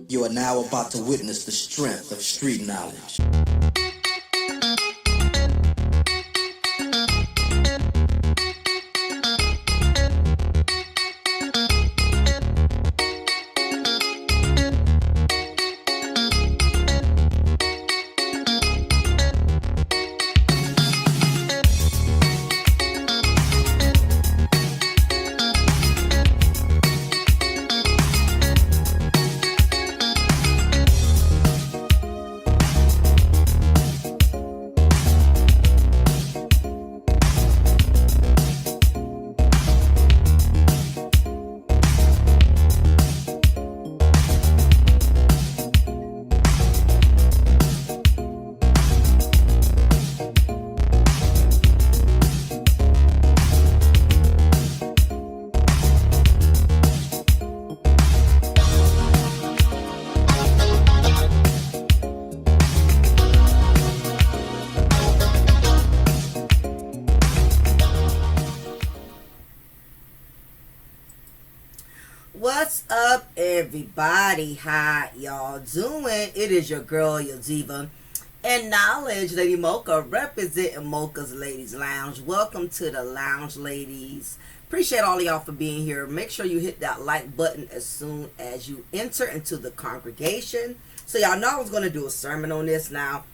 You are now about to witness the strength of street knowledge. What's up, everybody? How y'all doing? It is your girl, your diva, and knowledge, Lady Mocha, representing Mocha's Ladies Lounge. Welcome to the lounge, ladies. Appreciate all of y'all for being here. Make sure you hit that like button as soon as you enter into the congregation. So y'all know I was going to do a sermon on this. Now,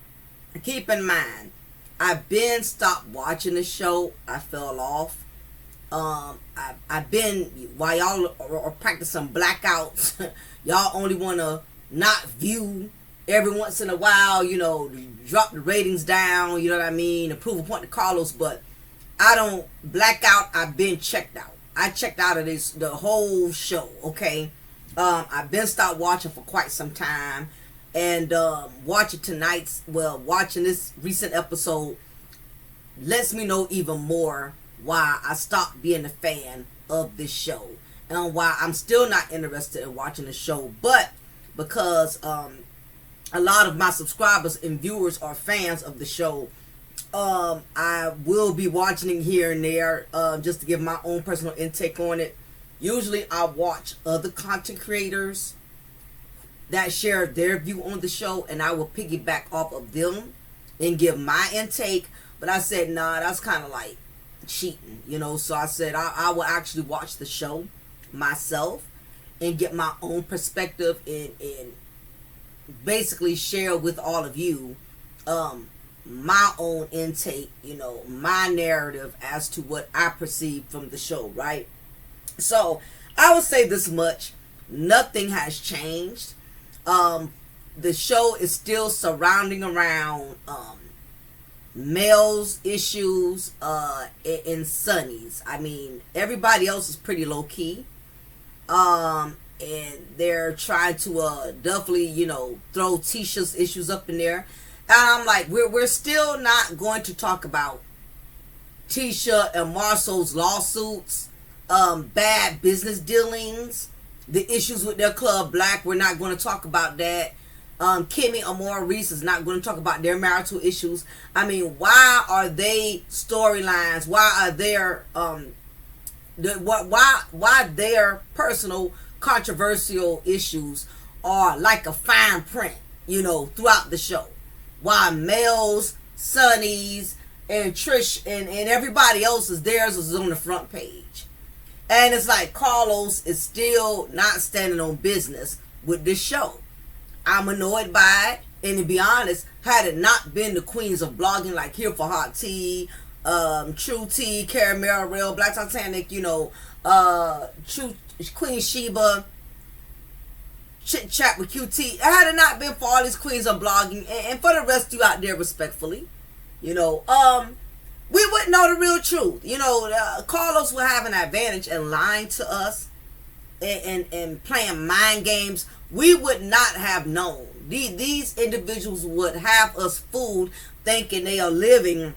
keep in mind, I've been stopped watching the show. I fell off. I've been, while y'all are practicing blackouts, y'all only want to not view every once in a while, you know, drop the ratings down, you know what I mean, and prove a point to Carlos, but I don't black out. I've been checked out. I checked out of the whole show, okay? I've been stopped watching for quite some time, and watching this recent episode lets me know even more why I stopped being a fan of this show and why I'm still not interested in watching the show, but because a lot of my subscribers and viewers are fans of the show, I will be watching it here and there, just to give my own personal intake on it. Usually I watch other content creators that share their view on the show, and I will piggyback off of them and give my intake, but I said, nah, that's kind of like cheating, you know. So I said I will actually watch the show myself and get my own perspective and basically share with all of you my own intake, you know, my narrative as to what I perceive from the show, right? So I will say this much: nothing has changed. The show is still surrounding around males issues and Sonny's. I mean, everybody else is pretty low key, and they're trying to definitely, you know, throw Tisha's issues up in there, and I'm like, we're still not going to talk about Tisha and Marcel's lawsuits, bad business dealings, the issues with their club Black. We're not going to talk about that. Kimmy and Maurice is not going to talk about their marital issues. I mean, why are they storylines? Why are their why their personal controversial issues are like a fine print, you know, throughout the show? Why Mel's, Sonny's, and Trish and everybody else's, theirs is on the front page, and it's like Carlos is still not standing on business with this show. I'm annoyed by it, and to be honest, had it not been the queens of blogging like Here for Hot Tea, True Tea, Caramel Rail, Black Titanic, you know, Queen Sheba, Chit Chat with QT, had it not been for all these queens of blogging, and for the rest of you out there, respectfully, you know, we wouldn't know the real truth. You know, Carlos will have an advantage in lying to us and playing mind games. We would not have known. These individuals would have us fooled thinking they are living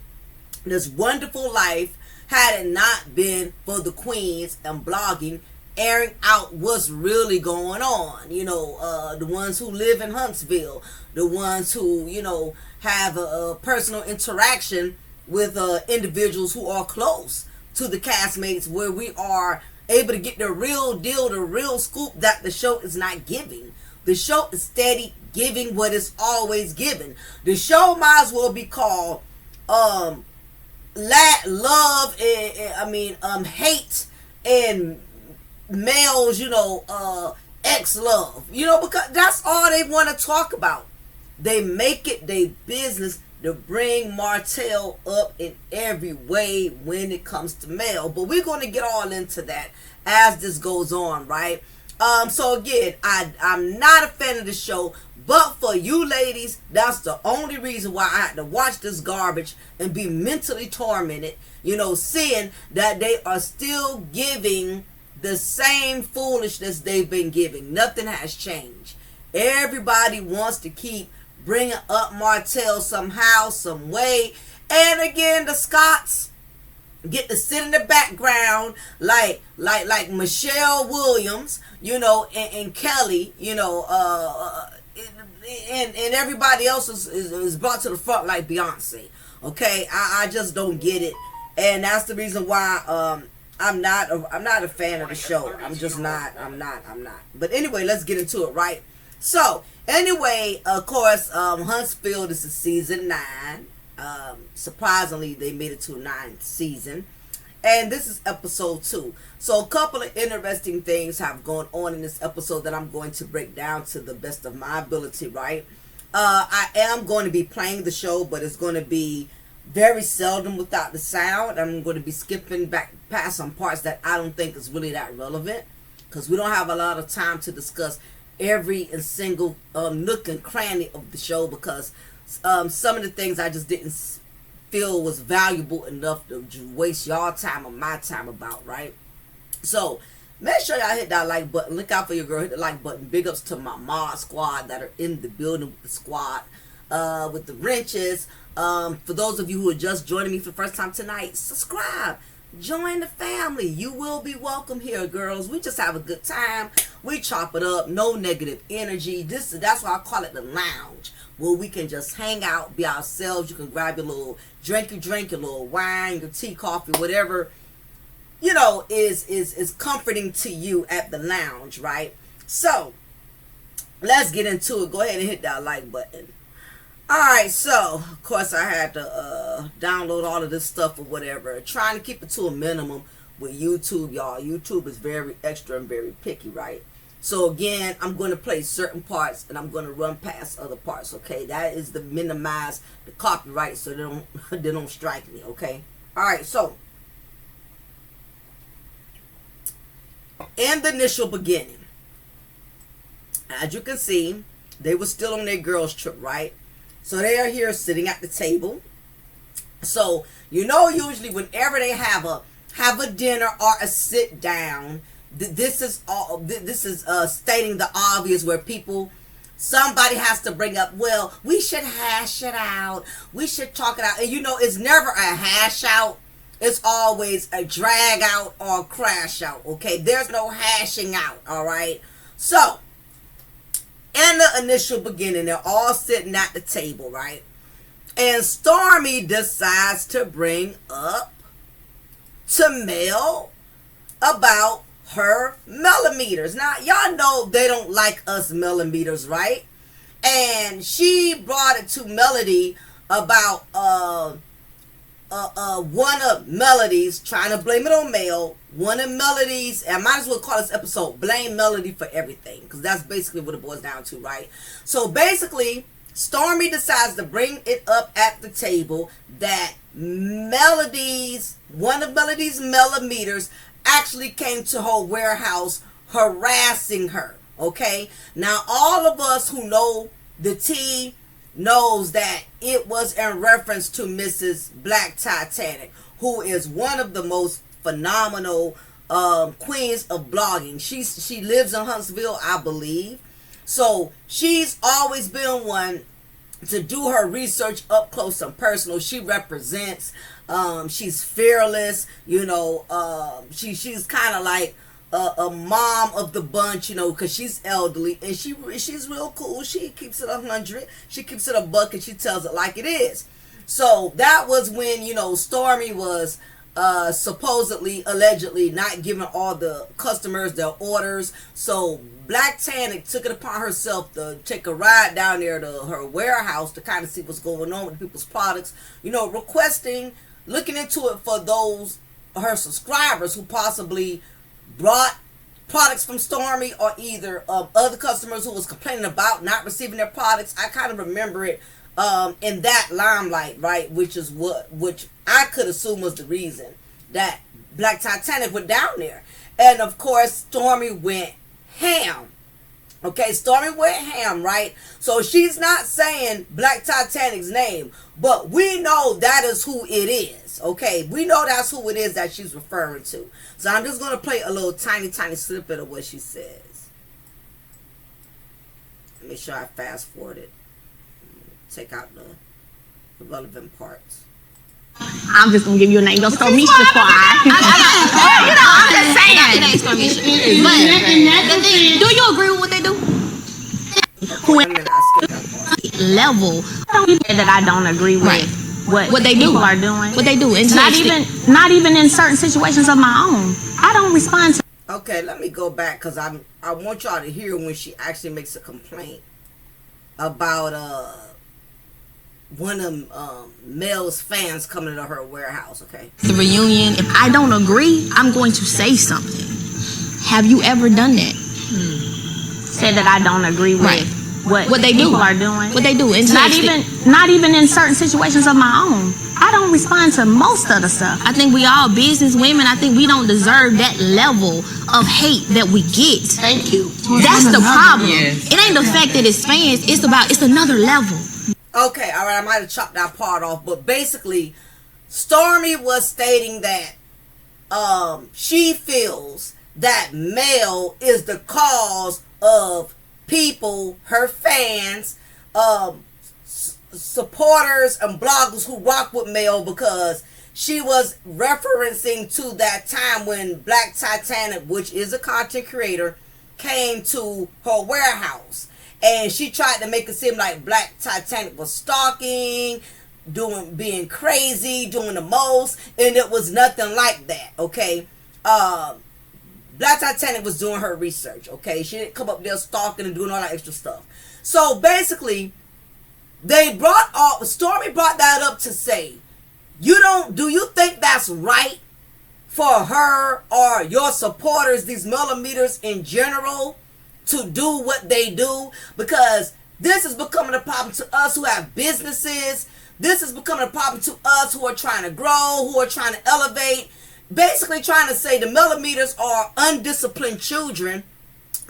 this wonderful life, had it not been for the queens and blogging airing out what's really going on. You know, the ones who live in Huntsville, the ones who, you know, have a personal interaction with individuals who are close to the castmates, where we are able to get the real deal, the real scoop that the show is not giving. The show is steady giving what it's always given. The show might as well be called love and hate and males, ex-love, because that's all they want to talk about. They make it their business to bring Martel up in every way when it comes to male. But we're going to get all into that as this goes on, right? So again, I'm not a fan of the show, but for you ladies, that's the only reason why I had to watch this garbage and be mentally tormented, seeing that they are still giving the same foolishness they've been giving. Nothing has changed. Everybody wants to keep bringing up Martel somehow, some way. And again, the Scots get to sit in the background like Michelle Williams, and Kelly, and everybody else is brought to the front like Beyonce. Okay, I just don't get it, and that's the reason why I'm not a fan of the show. I'm just not. I'm not. But anyway, let's get into it, right? So anyway, of course, Huntsville, this is season 9. Surprisingly, they made it to a 9th season, and this is episode 2. So a couple of interesting things have gone on in this episode that I'm going to break down to the best of my ability, right? I am going to be playing the show, but it's going to be very seldom without the sound. I'm going to be skipping back past some parts that I don't think is really that relevant, because we don't have a lot of time to discuss every and single nook and cranny of the show, because some of the things I just didn't feel was valuable enough to waste y'all time or my time about, right? So make sure y'all hit that like button. Look out for your girl. Hit the like button. Big ups to my mod squad that are in the building with the squad, with the wrenches. For those of you who are just joining me for the first time tonight, subscribe. Join the family. You will be welcome here, girls. We just have a good time. We chop it up. No negative energy. That's why I call it the lounge, where we can just hang out, be ourselves. You can grab your little drink, your little wine, your tea, coffee, whatever, is comforting to you at the lounge, right? So let's get into it. Go ahead and hit that like button. Alright, so of course I had to download all of this stuff or whatever, trying to keep it to a minimum with YouTube, y'all. YouTube is very extra and very picky, right? So again, I'm going to play certain parts and I'm going to run past other parts, okay? That is to minimize the copyright so they don't strike me, okay? Alright, so in the initial beginning, as you can see, they were still on their girls trip, right? So they are here sitting at the table. So usually whenever they have a dinner or a sit down, this is stating the obvious, where somebody has to bring up, well, we should hash it out, we should talk it out, and it's never a hash out. It's always a drag out or a crash out. Okay, there's no hashing out. All right. So in the initial beginning, they're all sitting at the table, right? And Stormy decides to bring up to Mel about her millimeters. Now, y'all know they don't like us millimeters, right? And she brought it to Melody about one of Melody's, trying to blame it on Mel. One of Melody's, I might as well call this episode Blame Melody for Everything, because that's basically what it boils down to, right? So basically, Stormy decides to bring it up at the table that one of Melody's millimeters actually came to her warehouse harassing her, okay? Now, all of us who know the tea knows that it was in reference to Mrs. Black Titanic, who is one of the most phenomenal queens of blogging. She lives in Huntsville, I believe. So she's always been one to do her research up close and personal. She represents, she's fearless, she's kind of like a mom of the bunch, because she's elderly, and she's real cool. She keeps it 100. She keeps it a buck, and she tells it like it is. So that was when, Stormy was supposedly, allegedly not giving all the customers their orders. So 𝓜𝓸𝓬𝓱𝓪'𝓼 took it upon herself to take a ride down there to her warehouse to kind of see what's going on with people's products, requesting, looking into it for those her subscribers who possibly brought products from Stormy, or either other customers who was complaining about not receiving their products. I kind of remember it in that limelight, right? Which I could assume was the reason that 𝓜𝓸𝓬𝓱𝓪'𝓼 went down there. And of course, Stormy went ham. Okay, Stormy went ham, right? So she's not saying 𝓜𝓸𝓬𝓱𝓪'𝓼's name, but we know that is who it is. Okay, we know that's who it is that she's referring to. So I'm just going to play a little tiny snippet of what she says. Make sure I fast forward it. Take out the relevant parts. I'm just gonna give you a name. Don't throw me shit for I'm just saying. But do you agree with what they do? Level that I don't agree with what they do. People are doing. What they do. Not even in certain situations of my own. I don't respond to. Okay, let me go back because I want y'all to hear when she actually makes a complaint about one of Mel's fans coming to her warehouse. Okay, the reunion. If I don't agree, I'm going to say something. Have you ever done that? Said that I don't agree with what they do. People are doing. What they do. Not even in certain situations of my own. I don't respond to most of the stuff. I think we all business women. I think we don't deserve that level of hate that we get. Thank you. That's the problem. Yes. It ain't the fact that it's fans. It's another level. Okay, all right, I might have chopped that part off, but basically, Stormy was stating that she feels that Mel is the cause of people, her fans, supporters and bloggers who rock with Mel, because she was referencing to that time when 𝓜𝓸𝓬𝓱𝓪'𝓼, which is a content creator, came to her warehouse. And she tried to make it seem like 𝓜𝓸𝓬𝓱𝓪'𝓼 was stalking, being crazy, doing the most, and it was nothing like that, okay? 𝓜𝓸𝓬𝓱𝓪'𝓼 was doing her research, okay? She didn't come up there stalking and doing all that extra stuff. So basically, Stormy brought that up to say, do you think that's right for her or your supporters, these millimeters in general, to do what they do? Because this is becoming a problem to us who have businesses. This is becoming a problem to us who are trying to grow, who are trying to elevate. Basically trying to say the millimeters are undisciplined children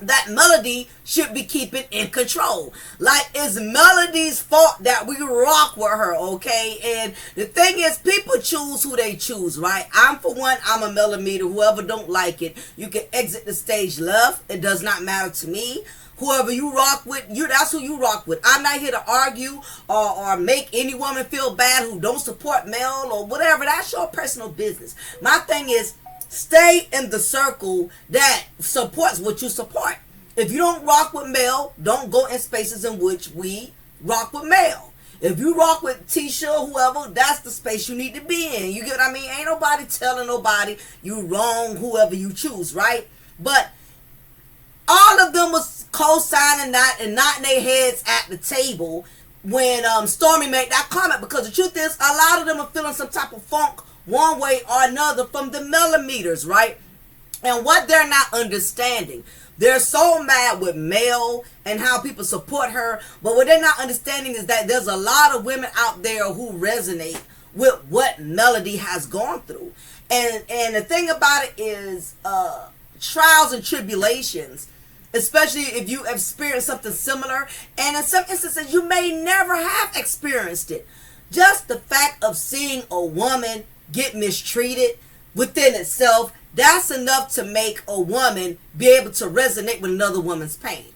that Melody should be keeping in control. Like, it's Melody's fault that we rock with her, okay? And the thing is, people choose who they choose, right? For one, I'm a millimeter. Whoever don't like it, you can exit the stage left. It does not matter to me. Whoever you rock with, that's who you rock with. I'm not here to argue or make any woman feel bad who don't support Mel or whatever. That's your personal business. My thing is, stay in the circle that supports what you support. If you don't rock with Mel, don't go in spaces in which we rock with Mel. If you rock with Tisha, whoever, that's the space you need to be in. You get what I mean? Ain't nobody telling nobody you wrong, whoever you choose, right? But all of them was co-signing that and nodding their heads at the table when Stormy made that comment, because the truth is, a lot of them are feeling some type of funk one way or another from the millimeters, right? And what they're not understanding, they're so mad with Mel and how people support her, but what they're not understanding is that there's a lot of women out there who resonate with what Melody has gone through. And the thing about it is, trials and tribulations, especially if you experienced something similar, and in some instances you may never have experienced it. Just the fact of seeing a woman get mistreated within itself, that's enough to make a woman be able to resonate with another woman's pain.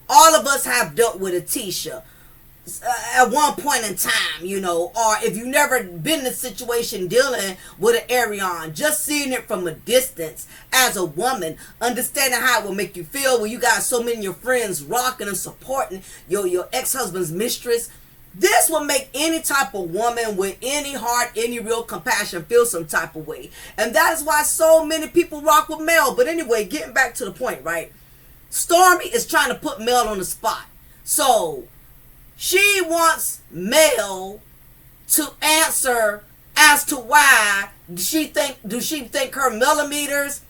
All of us have dealt with a Tisha at one point in time, or if you've never been in a situation dealing with an Arion, just seeing it from a distance as a woman, understanding how it will make you feel when you got so many of your friends rocking and supporting your ex-husband's mistress. This will make any type of woman with any heart, any real compassion feel some type of way. And that is why so many people rock with Mel. But anyway, getting back to the point, right? Stormy is trying to put Mel on the spot. So she wants Mel to answer as to why do she think her millimeters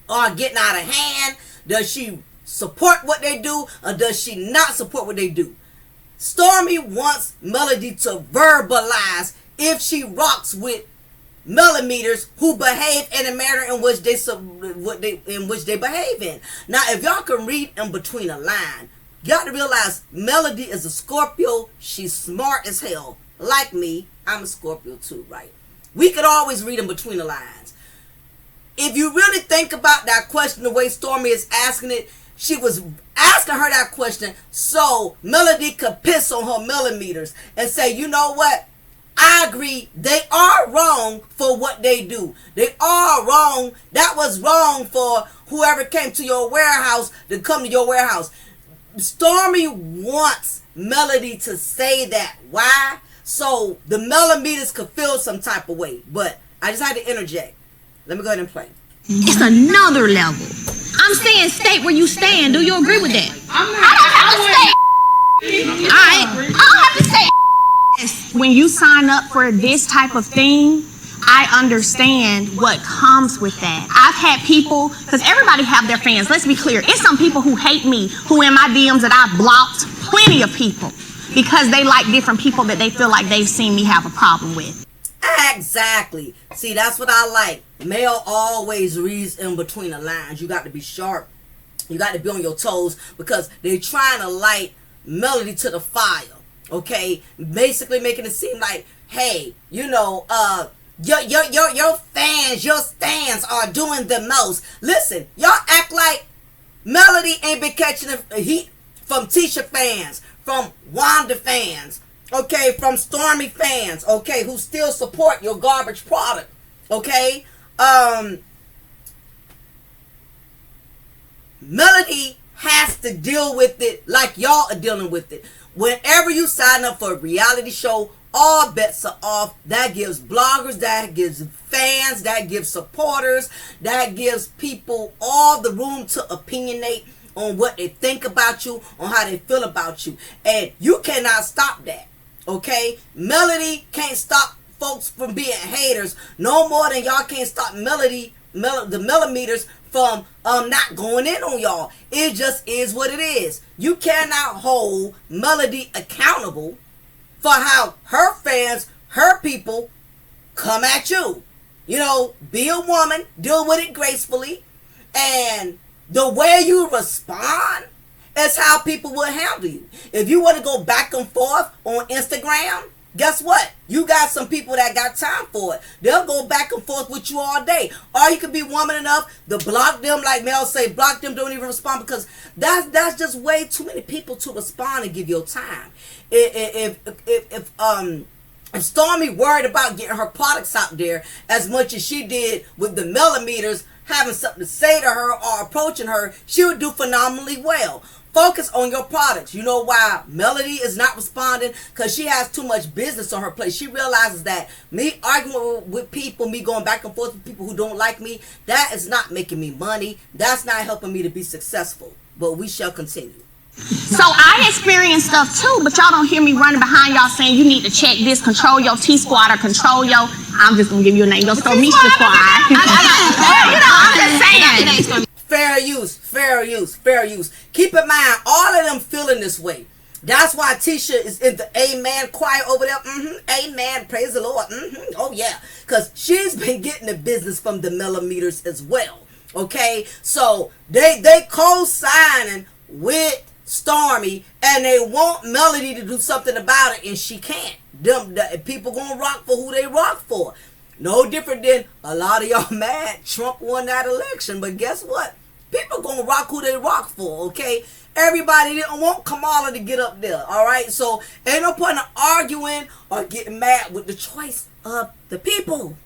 are getting out of hand? Does she support what they do, or does she not support what they do? Stormy wants Melody to verbalize if she rocks with millimeters who behave in a manner in which they behave in. Now, if y'all can read in between a line, you got to realize Melody is a Scorpio. She's smart as hell. Like me, I'm a Scorpio too, right? We could always read in between the lines. If you really think about that question, the way Stormy is asking it, she was asking her that question so Melody could piss on her millimeters and say, you know what? I agree. They are wrong for what they do. They are wrong. That was wrong for whoever came to your warehouse to come to your warehouse. Stormy wants Melody to say that. Why? So the millimeters could feel some type of way. But I just had to interject. Let me go ahead and play. It's another level. I'm saying state where you stand. Do you agree with that? I don't have to say. When you sign up for this type of thing, I understand what comes with that. I've had people, because everybody have their fans. Let's be clear. It's some people who hate me, who in my DMs that I've blocked plenty of people because they like different people that they feel like they've seen me have a problem with. Exactly. See, that's what I like. Mel always reads in between the lines. You got to be sharp. You got to be on your toes because they're trying to light Melody to the fire. Okay? Basically making it seem like, hey, you know, your fans, your stans are doing the most. Listen, y'all act like Melody ain't been catching the heat from Tisha fans, from Wanda fans, okay, from Stormy fans, okay, who still support your garbage product, okay? Melody has to deal with it like y'all are dealing with it. Whenever you sign up for a reality show, all bets are off. That gives bloggers, that gives fans, that gives supporters, that gives people all the room to opinionate on what they think about you, on how they feel about you. And you cannot stop that. Okay? Melody can't stop folks from being haters no more than y'all can't stop the millimeters from not going in on y'all. It just is what it is. You cannot hold Melody accountable for how her fans, her people come at you. You know, be a woman, deal with it gracefully, and the way you respond is how people will handle you. If you want to go back and forth on Instagram, guess what? You got some people that got time for it. They'll go back and forth with you all day. Or you can be woman enough to block them, like Mel say, block them, don't even respond, because that's just way too many people to respond and give your time. If Stormy worried about getting her products out there as much as she did with the millimeters, having something to say to her or approaching her, she would do phenomenally well. Focus on your products. You know why Melody is not responding? Because she has too much business on her plate. She realizes that me arguing with people, me going back and forth with people who don't like me, that is not making me money. That's not helping me to be successful. But we shall continue. So I experience stuff too, but y'all don't hear me running behind y'all saying you need to check this, control your T-squad or control your, I'm just going to give you a name, go throw me squad. You know, I'm just saying. Fair use, fair use, fair use. Keep in mind, all of them feeling this way. That's why Tisha is in the amen choir over there. Amen, praise the Lord. Oh yeah, because she's been getting the business from the millimeters as well. Okay, so they co-signing with Stormy, and they want Melody to do something about it, and she can't. The people gonna rock for who they rock for. No different than a lot of y'all mad Trump won that election, but guess what? People gonna rock who they rock for, okay? Everybody didn't want Kamala to get up there, all right? So ain't no point in arguing or getting mad with the choice of the people.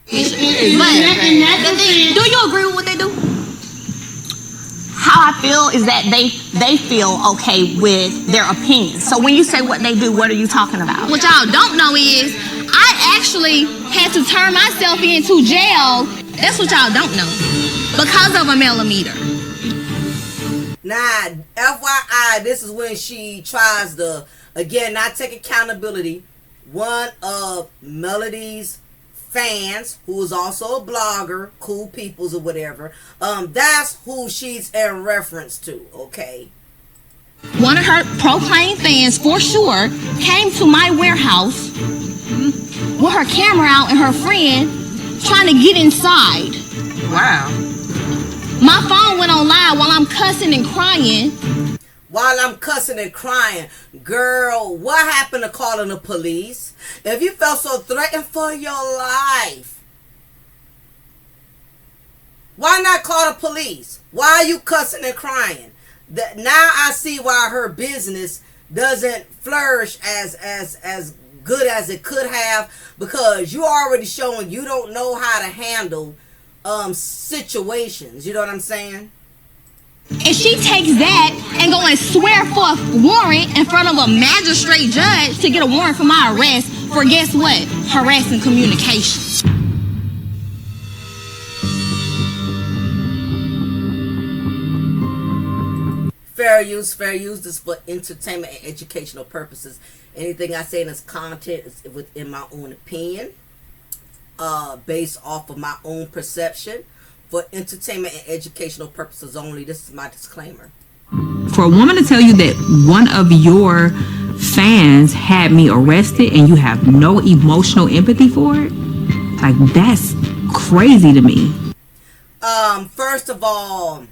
But do you agree with what they do? how I feel is that they feel okay with their opinions. So when you say what they do, what are you talking about? What y'all don't know is I actually had to turn myself into jail. That's what y'all don't know. Because of a millimeter. Nah, FYI, this is when she tries to, again, not take accountability. One of Melody's fans, who is also a blogger, Cool Peoples or whatever, that's who she's in reference to, okay? One of her proclaimed fans, for sure, came to my warehouse with her camera out and her friend trying to get inside. Wow. My phone went on live while I'm cussing and crying. While I'm cussing and crying. Girl, what happened to calling the police? If you felt so threatened for your life, why not call the police? Why are you cussing and crying? Now I see why her business doesn't flourish as good as it could have, because you already showing you don't know how to handle situations. You know what I'm saying? And she takes that and go and swear for a warrant in front of a magistrate judge to get a warrant for my arrest for, guess what? Harassing communication. Fair use, fair use. This is for entertainment and educational purposes. Anything I say in this content is within my own opinion, based off of my own perception. For entertainment and educational purposes only. This is my disclaimer. For a woman to tell you that one of your fans had me arrested and you have no emotional empathy for it, like, that's crazy to me. First of all,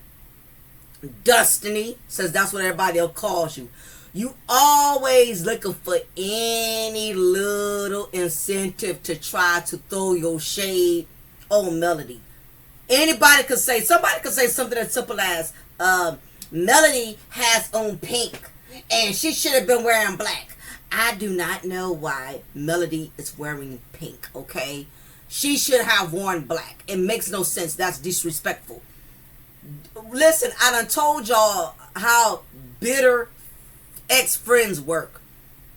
Destiny says that's what everybody else calls you. You always looking for any little incentive to try to throw your shade on Melody. Anybody could say, somebody could say something as simple as, Melody has on pink and she should have been wearing black. I do not know why Melody is wearing pink, okay? She should have worn black. It makes no sense. That's disrespectful. Listen, I done told y'all how bitter ex-friends work.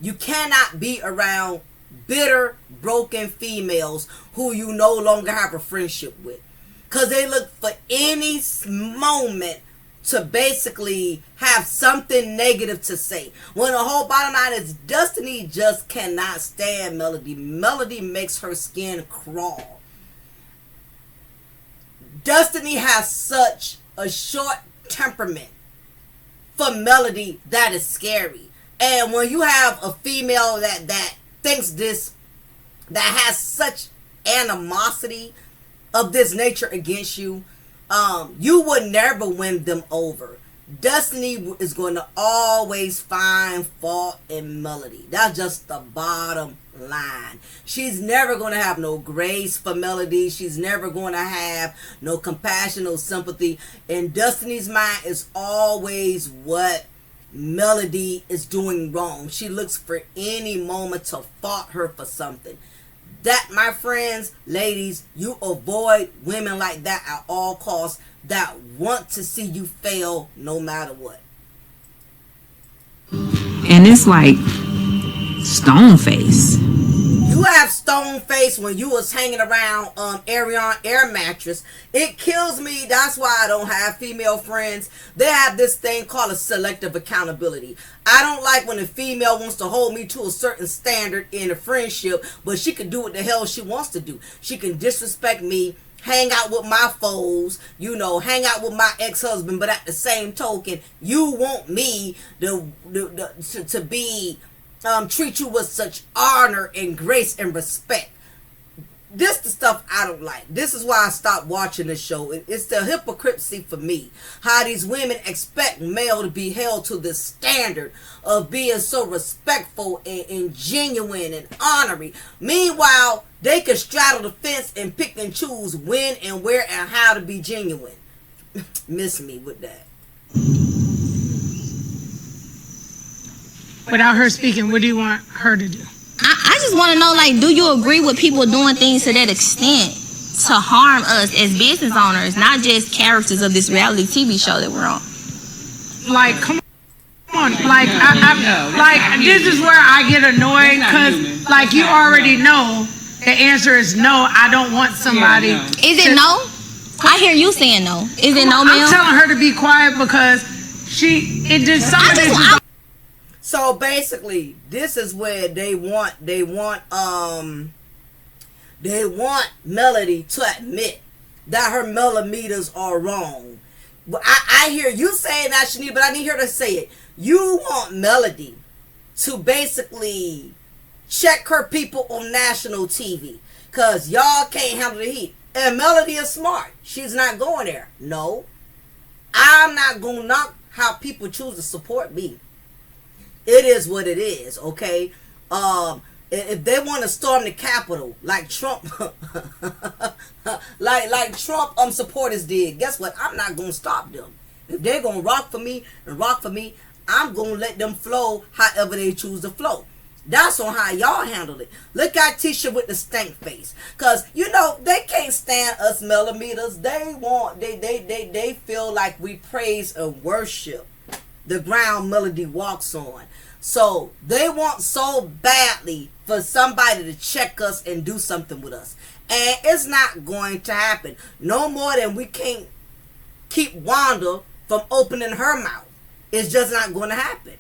You cannot be around bitter, broken females who you no longer have a friendship with. Because they look for any moment to basically have something negative to say. When the whole bottom line is Destiny just cannot stand Melody. Melody makes her skin crawl. Destiny has such a short temperament for Melody that is scary. And when you have a female that thinks this, that has such animosity of this nature against you, you would never win them over. Destiny is going to always find fault in Melody. That's just the bottom line. She's never going to have no grace for Melody. She's never going to have no compassion, no sympathy. In Destiny's mind is always what Melody is doing wrong. She looks for any moment to fault her for something. That, my friends, ladies, you avoid women like that at all costs, that want to see you fail no matter what. And it's like stone face. You have stone face when you was hanging around Arion Air Mattress. It kills me. That's why I don't have female friends. They have this thing called a selective accountability. I don't like when a female wants to hold me to a certain standard in a friendship, but she can do what the hell she wants to do. She can disrespect me, hang out with my foes, you know, hang out with my ex-husband, but at the same token, you want me to be treat you with such honor and grace and respect. This the stuff I don't like. This is why I stopped watching this show. It's the hypocrisy for me. How these women expect male to be held to this standard of being so respectful and genuine and honoring. Meanwhile, they can straddle the fence and pick and choose when and where and how to be genuine. Miss me with that. Without her speaking, what do you want her to do? I just want to know, like, do you agree with people doing things to that extent to harm us as business owners, not just characters of this reality TV show that we're on? Like, come on. Like, this is where I get annoyed because, like, you already know the answer is no. I don't want somebody. Is it no? I hear you saying no. Is it no, Mel? I'm telling her to be quiet because So basically, this is where they want Melody to admit that her millimeters are wrong. I hear you saying that, Shanice, but I didn't hear her say it. You want Melody to basically check her people on national TV because y'all can't handle the heat. And Melody is smart. She's not going there. No. I'm not going to knock how people choose to support me. It is what it is, okay? If they want to storm the Capitol like Trump, like Trump supporters did, guess what? I'm not going to stop them. If they're going to rock for me, I'm going to let them flow however they choose to flow. That's on how y'all handle it. Look at Tisha with the stank face. Because, you know, they can't stand us millimeters. They feel like we praise and worship the ground Melody walks on. So they want so badly for somebody to check us and do something with us. And it's not going to happen. No more than we can't keep Wanda from opening her mouth. It's just not going to happen.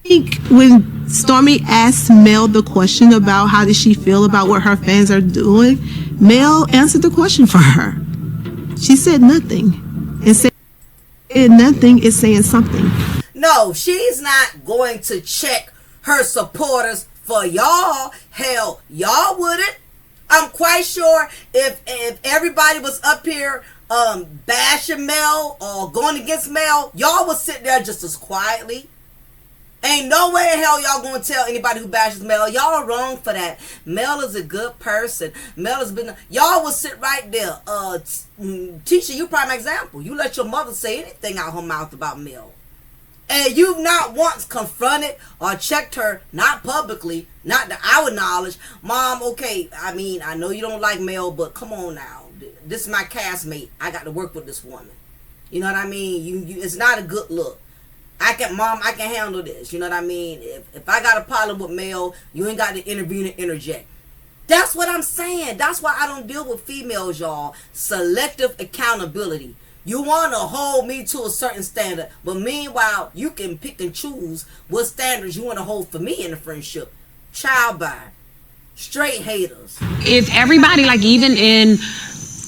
I think when Stormy asked Mel the question about how did she feel about what her fans are doing, Mel answered the question for her. She said nothing. And said nothing is saying something. No, she's not going to check her supporters for y'all. Hell, y'all wouldn't. I'm quite sure if everybody was up here bashing Mel or going against Mel, y'all would sit there just as quietly. Ain't no way in hell y'all gonna tell anybody who bashes Mel. Y'all are wrong for that. Mel is a good person. Mel has been. Y'all will sit right there. Teacher, you prime example. You let your mother say anything out her mouth about Mel, and you've not once confronted or checked her, not publicly, not to our knowledge. Mom, okay, I mean, I know you don't like Mel, but come on now. This is my castmate. I got to work with this woman. You know what I mean? You it's not a good look. I can handle this. You know what I mean? If I got a problem with Mel, you ain't got to intervene and interject. That's what I'm saying. That's why I don't deal with females, y'all. Selective accountability. You want to hold me to a certain standard, but meanwhile, you can pick and choose what standards you want to hold for me in a friendship. Child by straight haters. If everybody, like even in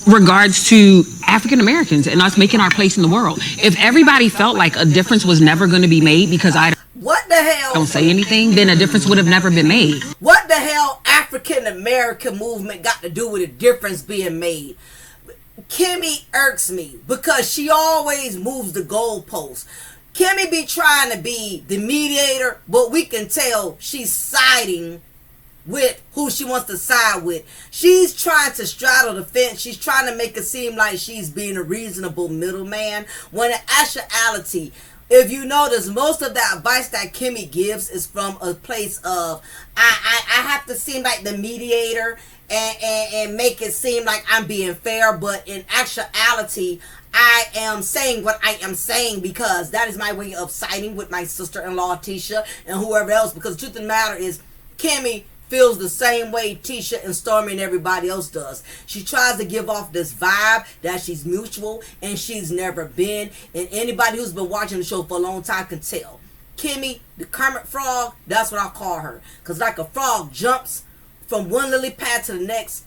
regards to African Americans and us making our place in the world, if everybody felt like a difference was never going to be made because I what the hell don't say anything, then a difference would have never been made. What the hell African American movement got to do with a difference being made? Kimmy irks me because she always moves the goalposts. Kimmy be trying to be the mediator, but we can tell she's siding with who she wants to side with. She's trying to straddle the fence. She's trying to make it seem like she's being a reasonable middleman, when in actuality, if you notice, most of the advice that Kimmy gives is from a place of I have to seem like the mediator and make it seem like I'm being fair, but in actuality I am saying what I am saying because that is my way of siding with my sister-in-law Tisha and whoever else, because the truth of the matter is Kimmy feels the same way Tisha and Stormy and everybody else does. She tries to give off this vibe that she's mutual, and she's never been. And anybody who's been watching the show for a long time can tell. Kimmy, the Kermit Frog, that's what I call her. Because like a frog jumps from one lily pad to the next,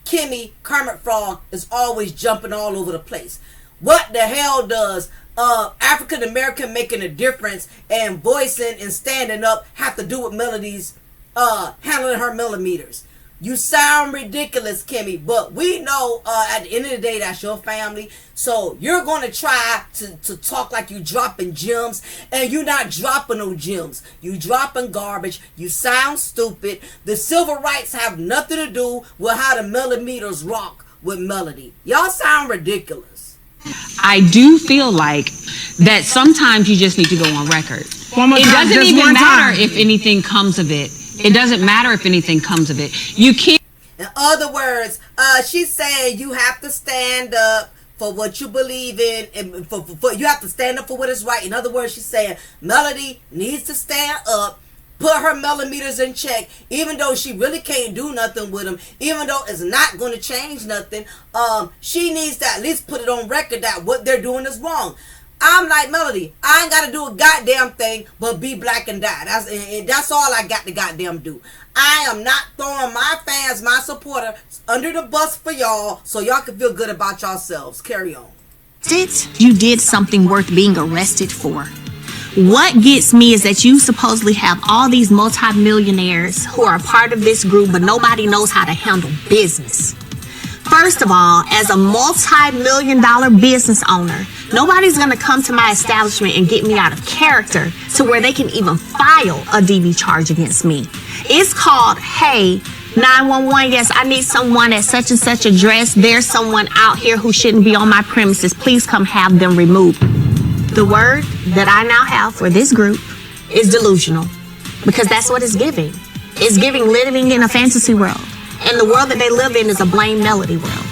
Kimmy, Kermit Frog, is always jumping all over the place. What the hell does African American making a difference and voicing and standing up have to do with Melody's handling her millimeters? You sound ridiculous, Kimmy, but we know at the end of the day that's your family, so you're going to try to talk like you dropping gems, and you're not dropping no gems. You dropping garbage. You sound stupid. The civil rights have nothing to do with how the millimeters rock with Melody. Y'all sound ridiculous. I do feel like that sometimes you just need to go on record. It doesn't even matter if anything comes of it. It doesn't matter if anything comes of it. You can't. In other words, she's saying you have to stand up for what you believe in, and for you have to stand up for what is right. In other words, she's saying Melody needs to stand up, put her millimeters in check, even though she really can't do nothing with them, even though it's not going to change nothing. She needs to at least put it on record that what they're doing is wrong. I'm like, Melody, I ain't got to do a goddamn thing but be black and die. That's all I got to goddamn do. I am not throwing my fans, my supporters, under the bus for y'all so y'all can feel good about yourselves. Carry on. You did something worth being arrested for. What gets me is that you supposedly have all these multimillionaires who are a part of this group, but nobody knows how to handle business. First of all, as a multi-million-dollar business owner, nobody's going to come to my establishment and get me out of character to where they can even file a DV charge against me. It's called, hey, 911, yes, I need someone at such and such address. There's someone out here who shouldn't be on my premises. Please come have them removed. The word that I now have for this group is delusional, because that's what it's giving. It's giving living in a fantasy world. And the world that they live in is a blame Melody world.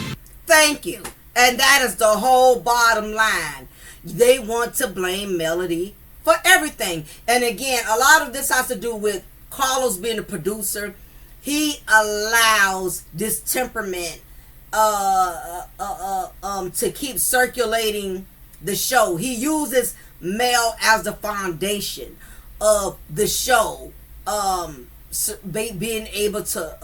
Thank you. And that is the whole bottom line. They want to blame Melody for everything. And again, a lot of this has to do with Carlos being a producer. He allows this temperament to keep circulating the show. He uses Mel as the foundation of the show, being able to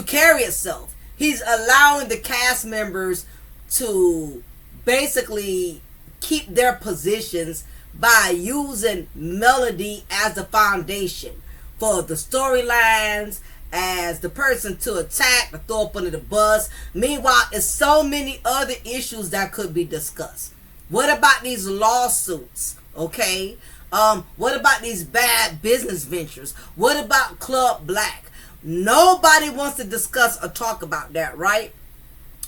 carry itself. He's allowing the cast members to basically keep their positions by using Melody as the foundation for the storylines, as the person to attack, to throw up under the bus. Meanwhile, there's so many other issues that could be discussed. What about these lawsuits? Okay. What about these bad business ventures? What about Club Black? Nobody wants to discuss or talk about that, right?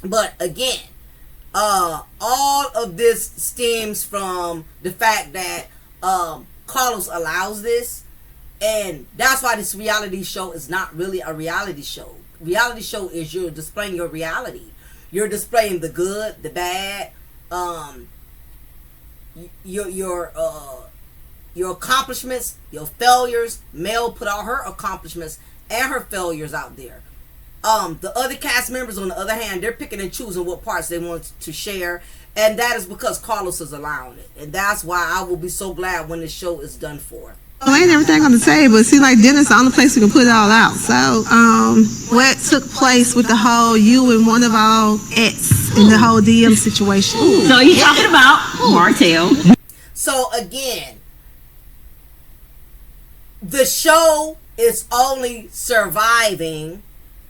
But again, all of this stems from the fact that Carlos allows this. And that's why this reality show is not really a reality show. Reality show is you're displaying your reality. You're displaying the good, the bad, your accomplishments, your failures. Mel put all her accomplishments and her failures out there. The other cast members, on the other hand, they're picking and choosing what parts they want to share. And that is because Carlos is allowing it. And that's why I will be so glad when this show is done for. Well, ain't everything on the table. See, like Dennis, the only place we can put it all out. So, what took place with the whole you and one of our ex in the whole DM situation? So you talking about Martel? So again, the show is only surviving.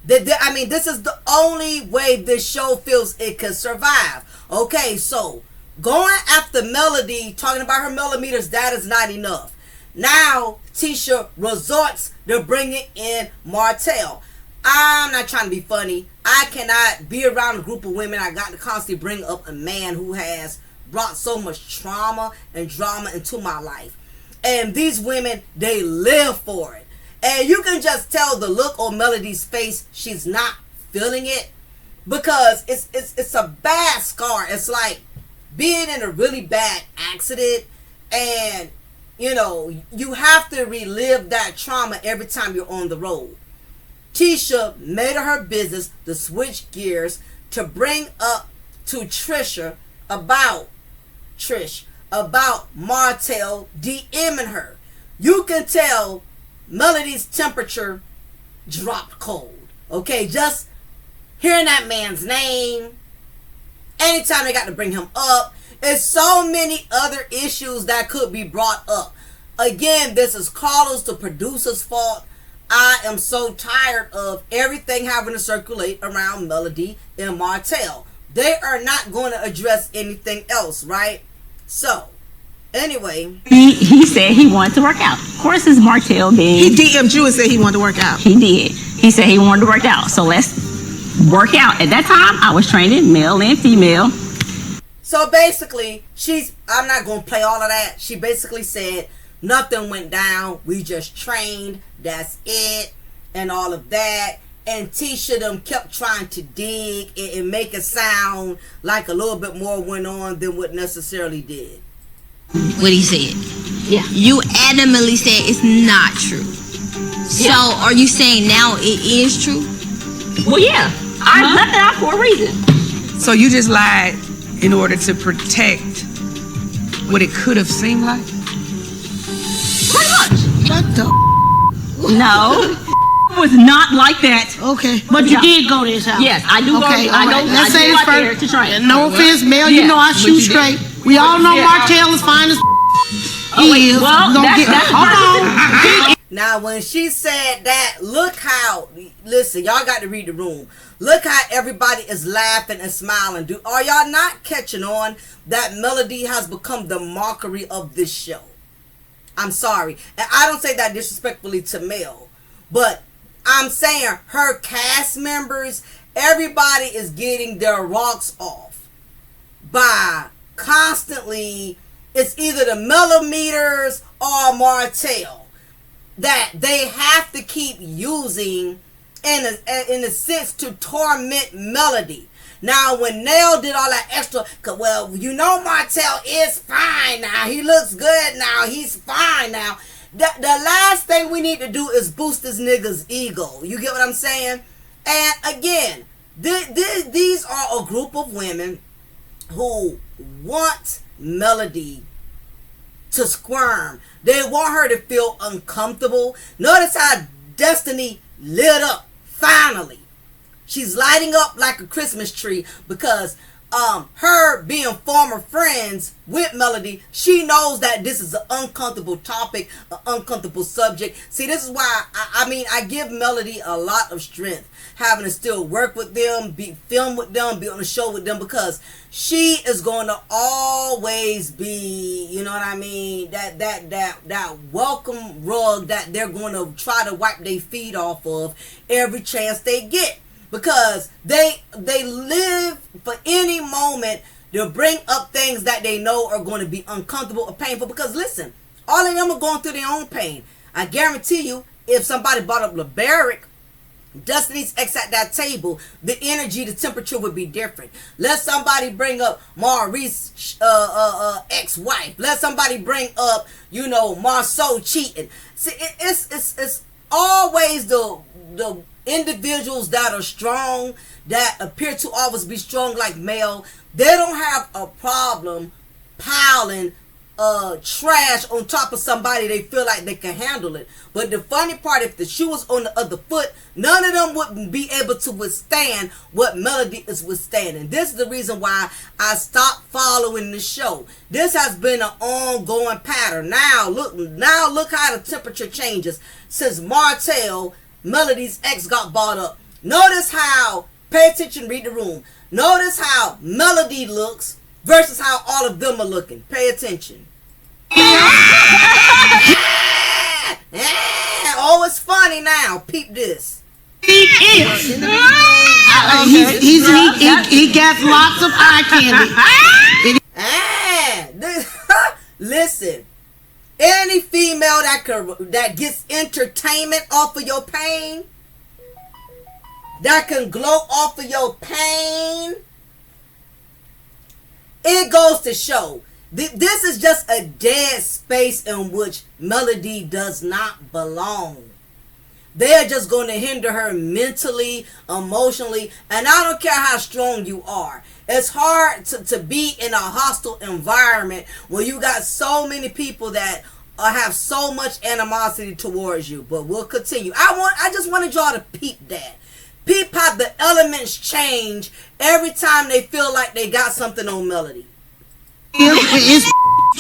This is the only way this show feels it could survive. Okay, so going after Melody, talking about her millimeters, that is not enough. Now, Tisha resorts to bringing in Martel. I'm not trying to be funny. I cannot be around a group of women. I got to constantly bring up a man who has brought so much trauma and drama into my life. And these women, they live for it. And you can just tell the look on Melody's face. She's not feeling it. Because it's a bad scar. It's like being in a really bad accident, and you know, you have to relive that trauma every time you're on the road. Tisha made it her business to switch gears to bring up to Trish about Martel DMing her. You can tell Melody's temperature dropped cold. Okay, just hearing that man's name, anytime they got to bring him up, there's so many other issues that could be brought up. Again, this is Carlos, the producer's fault. I am so tired of everything having to circulate around Melody and Martel. They are not going to address anything else, right? So, anyway. He said he wanted to work out. Of course, it's Martel being... He DM'd you and said he wanted to work out. He did. He said he wanted to work out. So let's work out. At that time, I was training male and female. So basically, I'm not going to play all of that. She basically said, nothing went down. We just trained. That's it. And all of that. and Tisha them kept trying to dig and make it sound like a little bit more went on than what necessarily did. What he said. Yeah. You adamantly said it's not true. So are you saying now it is true? Well, yeah. I left it out for a reason. So you just lied in order to protect what it could have seemed like? Pretty much. What the? No. It was not like that. Okay. But you did go to his house. Yes, I do. Okay, I all go. right. Let's I say do this out there to first. train. No offense, Mel. Yeah, You know I but shoot you did. straight. We all know Yeah. Martel is fine as. Oh, wait, He is. well, Don't that's- get. that's Hold on. Now, when she said that, look how, listen, y'all got to read the room. Look how everybody is laughing and smiling. Are y'all not catching on that Melody has become the mockery of this show? I'm sorry. And I don't say that disrespectfully to Mel, but I'm saying her cast members, everybody is getting their rocks off by constantly, it's either the millimeters or Martel that they have to keep using in a sense to torment Melody. Now, when Nell did all that extra, well, you know Martel is fine now. He looks good now. He's fine now. The last thing we need to do is boost this nigga's ego. You get what I'm saying? And again, these are a group of women who want Melody to squirm. They want her to feel uncomfortable. Notice how Destiny lit up. Finally, she's lighting up like a Christmas tree because her being former friends with Melody, she knows that this is an uncomfortable topic, an uncomfortable subject. See, this is why I give Melody a lot of strength having to still work with them, be film with them, be on the show with them, because she is going to always be, you know what I mean, that welcome rug that they're going to try to wipe their feet off of every chance they get. Because they live for any moment to bring up things that they know are going to be uncomfortable or painful. Because listen, all of them are going through their own pain. I guarantee you, if somebody brought up LeBaric, Destiny's ex at that table, the energy, the temperature would be different. Let somebody bring up Maurice's ex-wife. Let somebody bring up, Marceau cheating. See, it's always the individuals that are strong, that appear to always be strong like Mel. They don't have a problem piling trash on top of somebody they feel like they can handle it. But the funny part, if the shoe was on the other foot, none of them wouldn't be able to withstand what Melody is withstanding. This is the reason why I stopped following the show. This has been an ongoing pattern. Now look how the temperature changes since Martel, Melody's ex, got bought up. Notice how, pay attention, read the room. Notice how Melody looks versus how all of them are looking. Pay attention. Oh, it's funny now. Peep this. He is. He got lots of eye candy. Listen. Any female that gets entertainment off of your pain, that can glow off of your pain, it goes to show. This is just a dead space in which Melody does not belong. They're just going to hinder her mentally, emotionally, and I don't care how strong you are. It's hard to be in a hostile environment where you got so many people that have so much animosity towards you. But we'll continue. I just wanted y'all to peep that. Peep how the elements change every time they feel like they got something on Melody. It's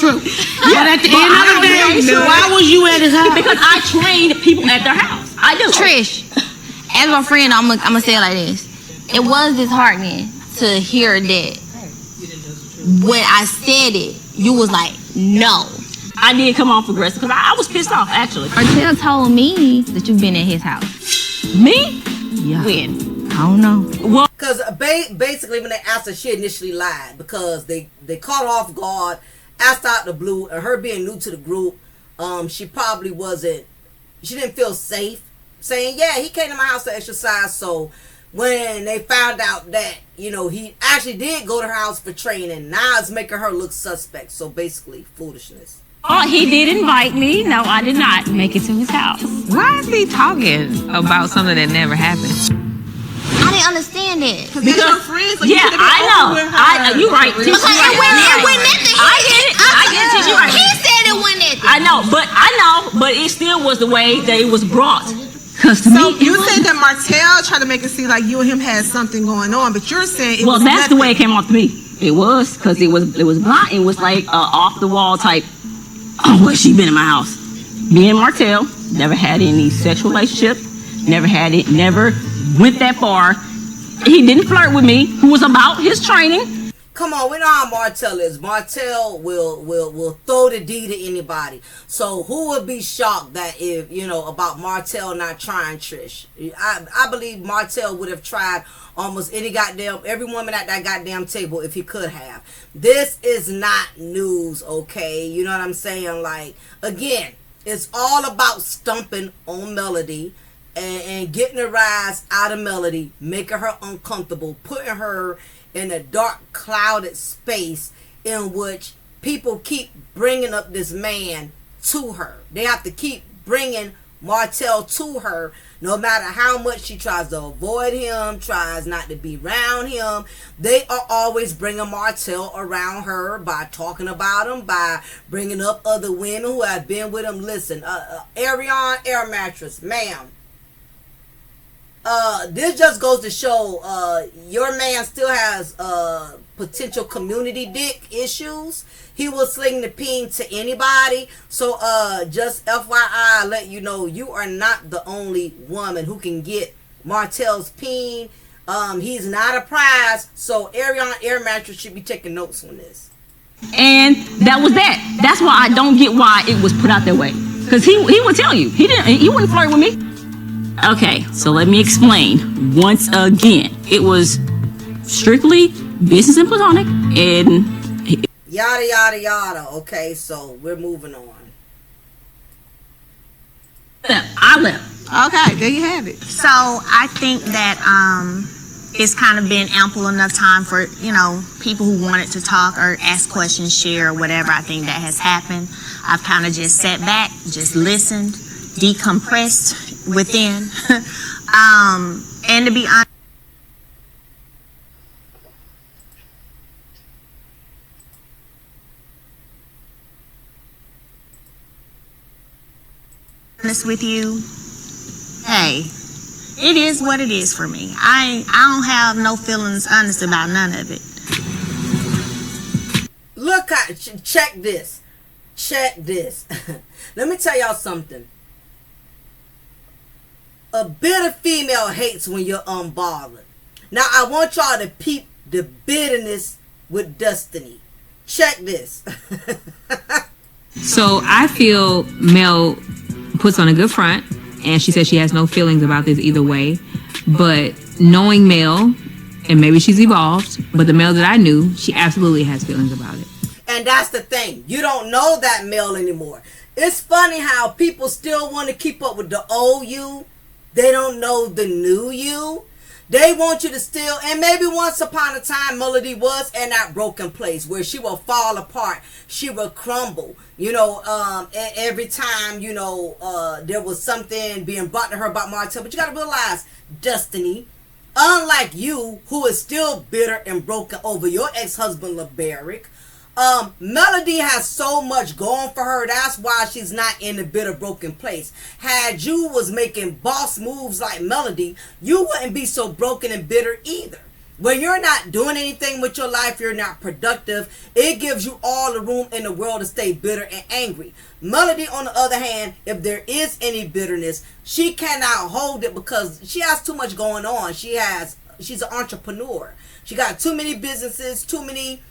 true. But at the end of the day, why was you at his house? Because I trained people at their house. I do. Trish, as my friend, I'm gonna say it like this. It was disheartening to hear that when I said it, you was like, no. I did come off aggressive because I was pissed off, actually. Martel told me that you've been at his house. Me? Yeah. When? I don't know. Well, Because basically when they asked her, she initially lied because they caught her off guard, asked out the blue, and her being new to the group, she probably she didn't feel safe. saying, yeah, he came to my house to exercise. So when they found out that, you know, he actually did go to her house for training, now it's making her look suspect. So basically, foolishness. Oh, he did invite me. No, I did not make it to his house. Why is he talking about something that never happened? I didn't understand it. Because your friends, so Yeah, I know. You right. Because it went nothing. I get it. I get it. You right. He said it went nothing. I know, but it still was the way that it was brought. Cause to So me, you said that Martel tried to make it seem like you and him had something going on, but you're saying it well, was that's nothing. the way it came off to me. It was because it was blind. It was like off the wall type. Oh, well, she been in my house. Me and Martel never had any sexual relationship. Never had it. Never went that far. He didn't flirt with me. Who was about his training. Come on, we know how Martel is. Martel will throw the D to anybody. So who would be shocked that if, you know, about Martel not trying Trish? I believe Martel would have tried almost every woman at that goddamn table if he could have. This is not news, okay? You know what I'm saying? Like, again, it's all about stumping on Melody and getting her rise out of Melody, making her uncomfortable, putting her in a dark, clouded space in which people keep bringing up this man to her. They have to keep bringing Martel to her, no matter how much she tries to avoid him, tries not to be around him. They are always bringing Martel around her by talking about him, by bringing up other women who have been with him. Listen, Ariane Air Mattress, ma'am. This just goes to show your man still has potential community dick issues. He will sling the peen to anybody. So just FYI, let you know, you are not the only woman who can get Martel's peen. He's not a prize. So Ariane Air Mattress should be taking notes on this. And that was that. That's why I don't get why it was put out that way. Because he would tell you. He wouldn't flirt with me. Okay, so let me explain once again. It was strictly business and platonic, and yada yada yada. Okay, so we're moving on. I left. Okay, there you have it. So I think that it's kind of been ample enough time for, you know, people who wanted to talk or ask questions, share, or whatever. I think that has happened. I've kind of just sat back, just listened, decompressed within. And to be honest with you, hey, it is what it is for me. I don't have no feelings honest about none of it. Look, check this. Check this. Let me tell y'all something. A bitter female hates when you're unbothered. Now, I want y'all to peep the bitterness with Destiny. Check this. So I feel Mel puts on a good front, and she says she has no feelings about this either way. But knowing Mel, and maybe she's evolved, but the Mel that I knew, she absolutely has feelings about it. And that's the thing. You don't know that Mel anymore. It's funny how people still want to keep up with the old you. They don't know the new you. They want you to still, and maybe once upon a time, Melody was in that broken place where she will fall apart. She will crumble. You know, every time, you know, there was something being brought to her about Martel. But you got to realize, Destiny, unlike you, who is still bitter and broken over your ex-husband, LeBaric, Melody has so much going for her. That's why she's not in a bitter, broken place. Had you was making boss moves like Melody, you wouldn't be so broken and bitter either. When you're not doing anything with your life, you're not productive, it gives you all the room in the world to stay bitter and angry. Melody, on the other hand, if there is any bitterness, she cannot hold it because she has too much going on. She's an entrepreneur. She got too many businesses, too many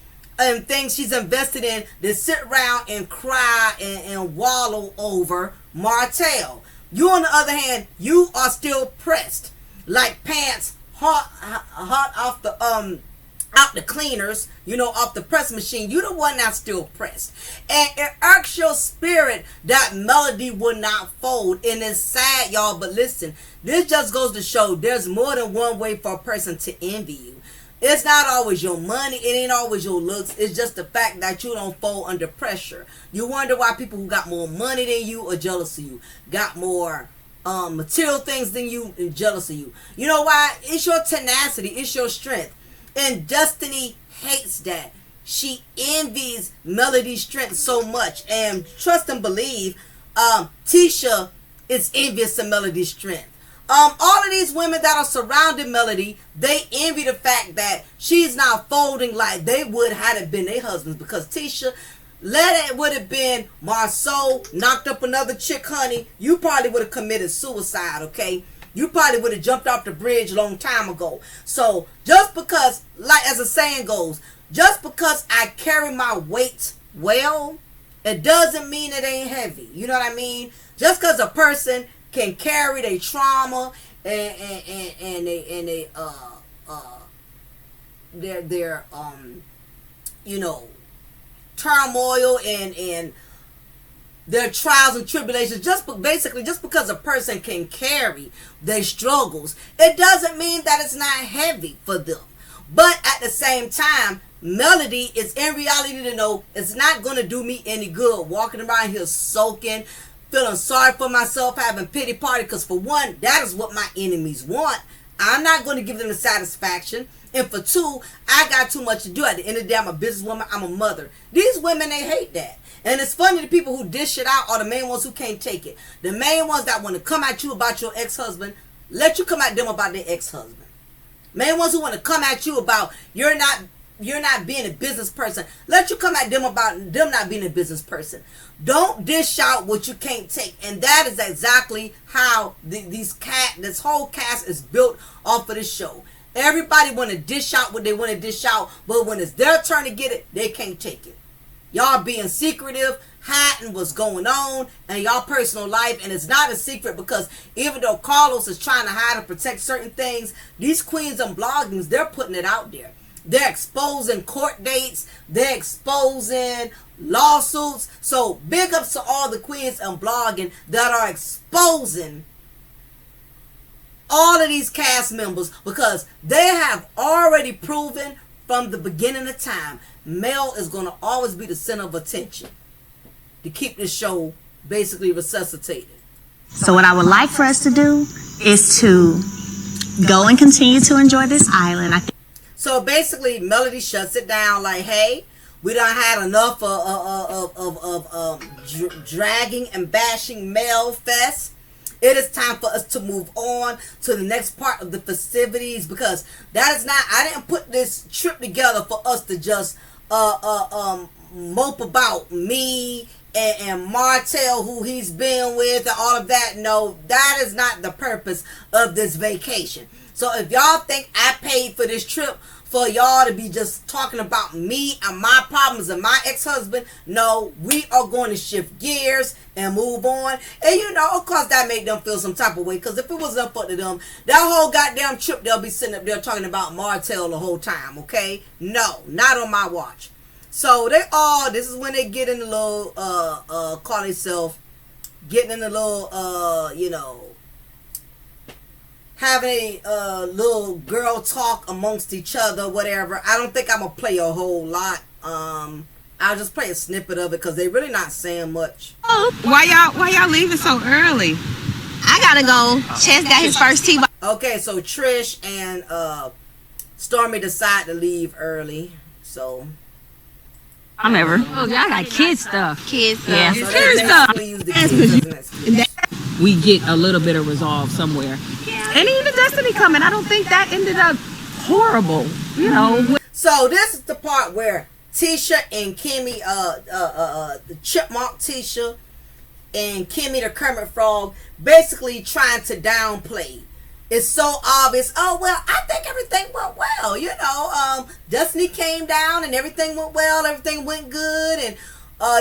things she's invested in to sit around and cry and wallow over Martel. You, on the other hand, you are still pressed like pants hot off the out the cleaners, you know, off the press machine. You the one that's still pressed. And it irks your spirit that Melody would not fold. And it's sad, y'all, but listen, this just goes to show there's more than one way for a person to envy you. It's not always your money. It ain't always your looks. It's just the fact that you don't fold under pressure. You wonder why people who got more money than you are jealous of you. Got more material things than you and jealous of you. You know why? It's your tenacity. It's your strength. And Destiny hates that. She envies Melody's strength so much. And trust and believe, Tisha is envious of Melody's strength. All of these women that are surrounding Melody, they envy the fact that she's not folding like they would had it been their husbands. Because Tisha, let it would have been Marceau knocked up another chick, honey, you probably would have committed suicide, okay? You probably would have jumped off the bridge a long time ago. So just because, like as the saying goes, just because I carry my weight well, it doesn't mean it ain't heavy. You know what I mean? Just because a person can carry their trauma and their you know, turmoil and their trials and tribulations, basically just because a person can carry their struggles, it doesn't mean that it's not heavy for them. But at the same time, Melody is in reality to know it's not going to do me any good walking around here soaking, feeling sorry for myself, having pity party, because for one, that is what my enemies want. I'm not going to give them the satisfaction. And for two, I got too much to do. At the end of the day, I'm a businesswoman, I'm a mother. These women, they hate that. And it's funny, the people who dish it out are the main ones who can't take it. The main ones that want to come at you about your ex-husband, let you come at them about their ex-husband. Main ones who want to come at you about you're not being a business person, let you come at them about them not being a business person. Don't dish out what you can't take. And that is exactly how this whole cast is built off of this show. Everybody want to dish out what they want to dish out, but when it's their turn to get it, they can't take it. Y'all being secretive, hiding what's going on in y'all personal life, and it's not a secret because even though Carlos is trying to hide and protect certain things, these queens on bloggings, they're putting it out there. They're exposing court dates, they're exposing lawsuits. So big ups to all the queens on blogging that are exposing all of these cast members, because they have already proven from the beginning of time Mel is going to always be the center of attention to keep this show basically resuscitated. So what I would like for us to do is to go and continue to enjoy this island. So basically Melody shuts it down like, hey, we done had enough of dragging and bashing Mel Fest. It is time for us to move on to the next part of the festivities, because that is not, I didn't put this trip together for us to just mope about me and Martel, who he's been with, and all of that. No, that is not the purpose of this vacation. So if y'all think I paid for this trip for y'all to be just talking about me and my problems and my ex-husband, no, we are going to shift gears and move on. And you know, of course that made them feel some type of way, because if it was up to them, that whole goddamn trip, they'll be sitting up there talking about Martel the whole time, okay? No, not on my watch. So this is when they get in the little, call themselves, getting in the little, you know, having a little girl talk amongst each other, whatever. I don't think I'm going to play a whole lot. I'll just play a snippet of it because they're really not saying much. Why y'all leaving so early? I gotta go. Chess got his first tee. Okay, so Trish and Stormy decide to leave early. So I'm ever. Oh, y'all got kid stuff. Kids. Yeah. so Kid they stuff. use the kids as an excuse. We get a little bit of resolve somewhere. And even Destiny coming, I don't think that ended up horrible. You know. So this is the part where Tisha and Kimmy, the chipmunk Tisha and Kimmy the Kermit Frog, basically trying to downplay. It's so obvious. Oh, well, I think everything went well. You know, Destiny came down and everything went well. Everything went good. And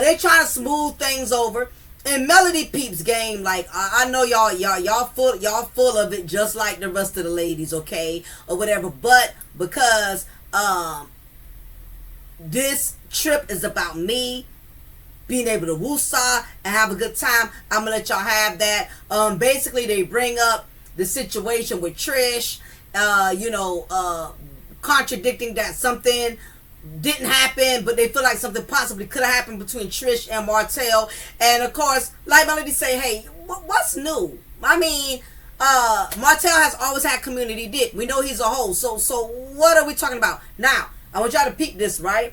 they trying to smooth things over. And Melody peeps game, like, I know y'all full of it, just like the rest of the ladies, okay, or whatever. But because This trip is about me being able to woosah and have a good time. I'm gonna let y'all have that. Basically, they bring up the situation with Trish, contradicting that something didn't happen, but they feel like something possibly could have happened between Trish and Martel. And of course, like Melody say, hey, what's new? I mean, Martel has always had community dick. We know he's a hoe. So what are we talking about? Now, I want y'all to peep this, right?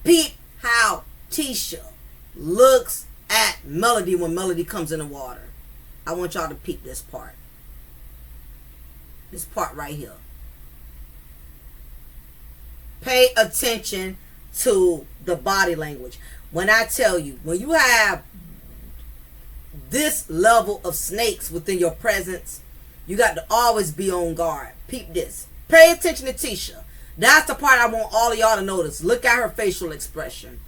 Peep how Tisha looks at Melody when Melody comes in the water. I want y'all to peep this part. This part right here. Pay attention to the body language. When I tell you, when you have this level of snakes within your presence, you got to always be on guard. Peep this. Pay attention to Tisha. That's the part I want all of y'all to notice. Look at her facial expression.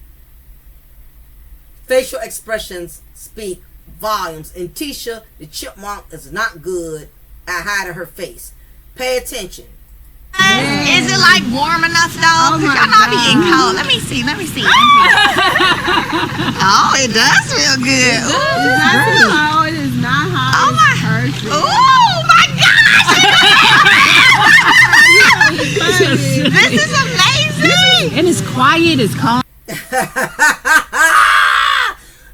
Facial expressions speak volumes. And Tisha, the chipmunk, is not good at hiding her face. Pay attention. Is it like warm enough though? Cause y'all know I be getting cold. Let me see. Oh, it does feel good. Oh, it is not hot. Oh my! Oh my gosh! This is amazing. And it's quiet. It's calm.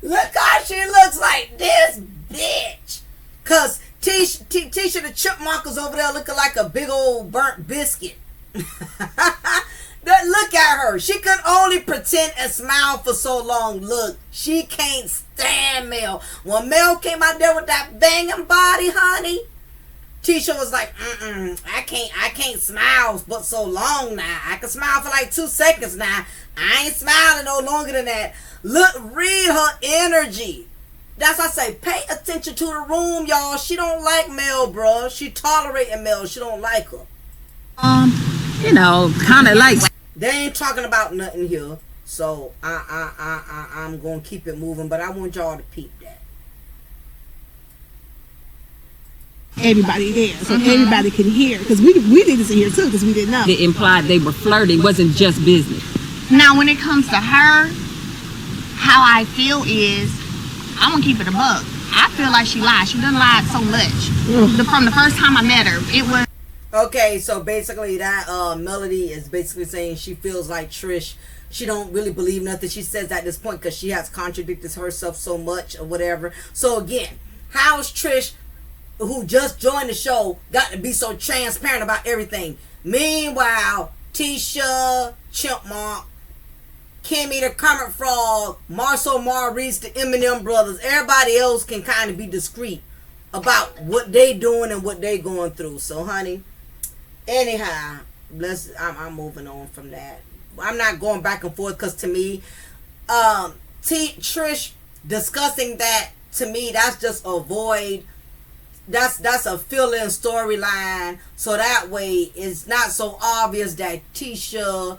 Look how she looks like this bitch. Cause Tisha the chipmunk is over there looking like a big old burnt biscuit. Look at her. She could only pretend and smile for so long. Look, she can't stand Mel. When Mel came out there with that banging body, honey, Tisha was like, I can't smile but so long now. I can smile for like 2 seconds now. I ain't smiling no longer than that. Look, read her energy. That's why I say, pay attention to the room, y'all. She don't like Mel, bruh. She tolerating Mel. She don't like her. Kind of like. They ain't talking about nothing here. So, I'm going to keep it moving. But I want y'all to peep that. Everybody there, so everybody can hear. Because we needed to hear too, because we didn't know. It implied they were flirting. It wasn't just business. Now, when it comes to her, how I feel is, I'm gonna keep it a buck. I feel like she lied. She done lied so much. From the first time I met her, it was. Okay, so basically that Melody is basically saying she feels like Trish. She don't really believe nothing she says at this point because she has contradicted herself so much or whatever. So again, how's Trish, who just joined the show, got to be so transparent about everything? Meanwhile, Tisha, Chipmunk, Kimmy the Kermit Frog, Marcel Maurice, the Eminem brothers, everybody else can kind of be discreet about what they doing and what they going through. So, honey, anyhow, I'm moving on from that. I'm not going back and forth because to me, Trish discussing that, to me, that's just a void. That's a fill-in storyline. So that way, it's not so obvious that Tisha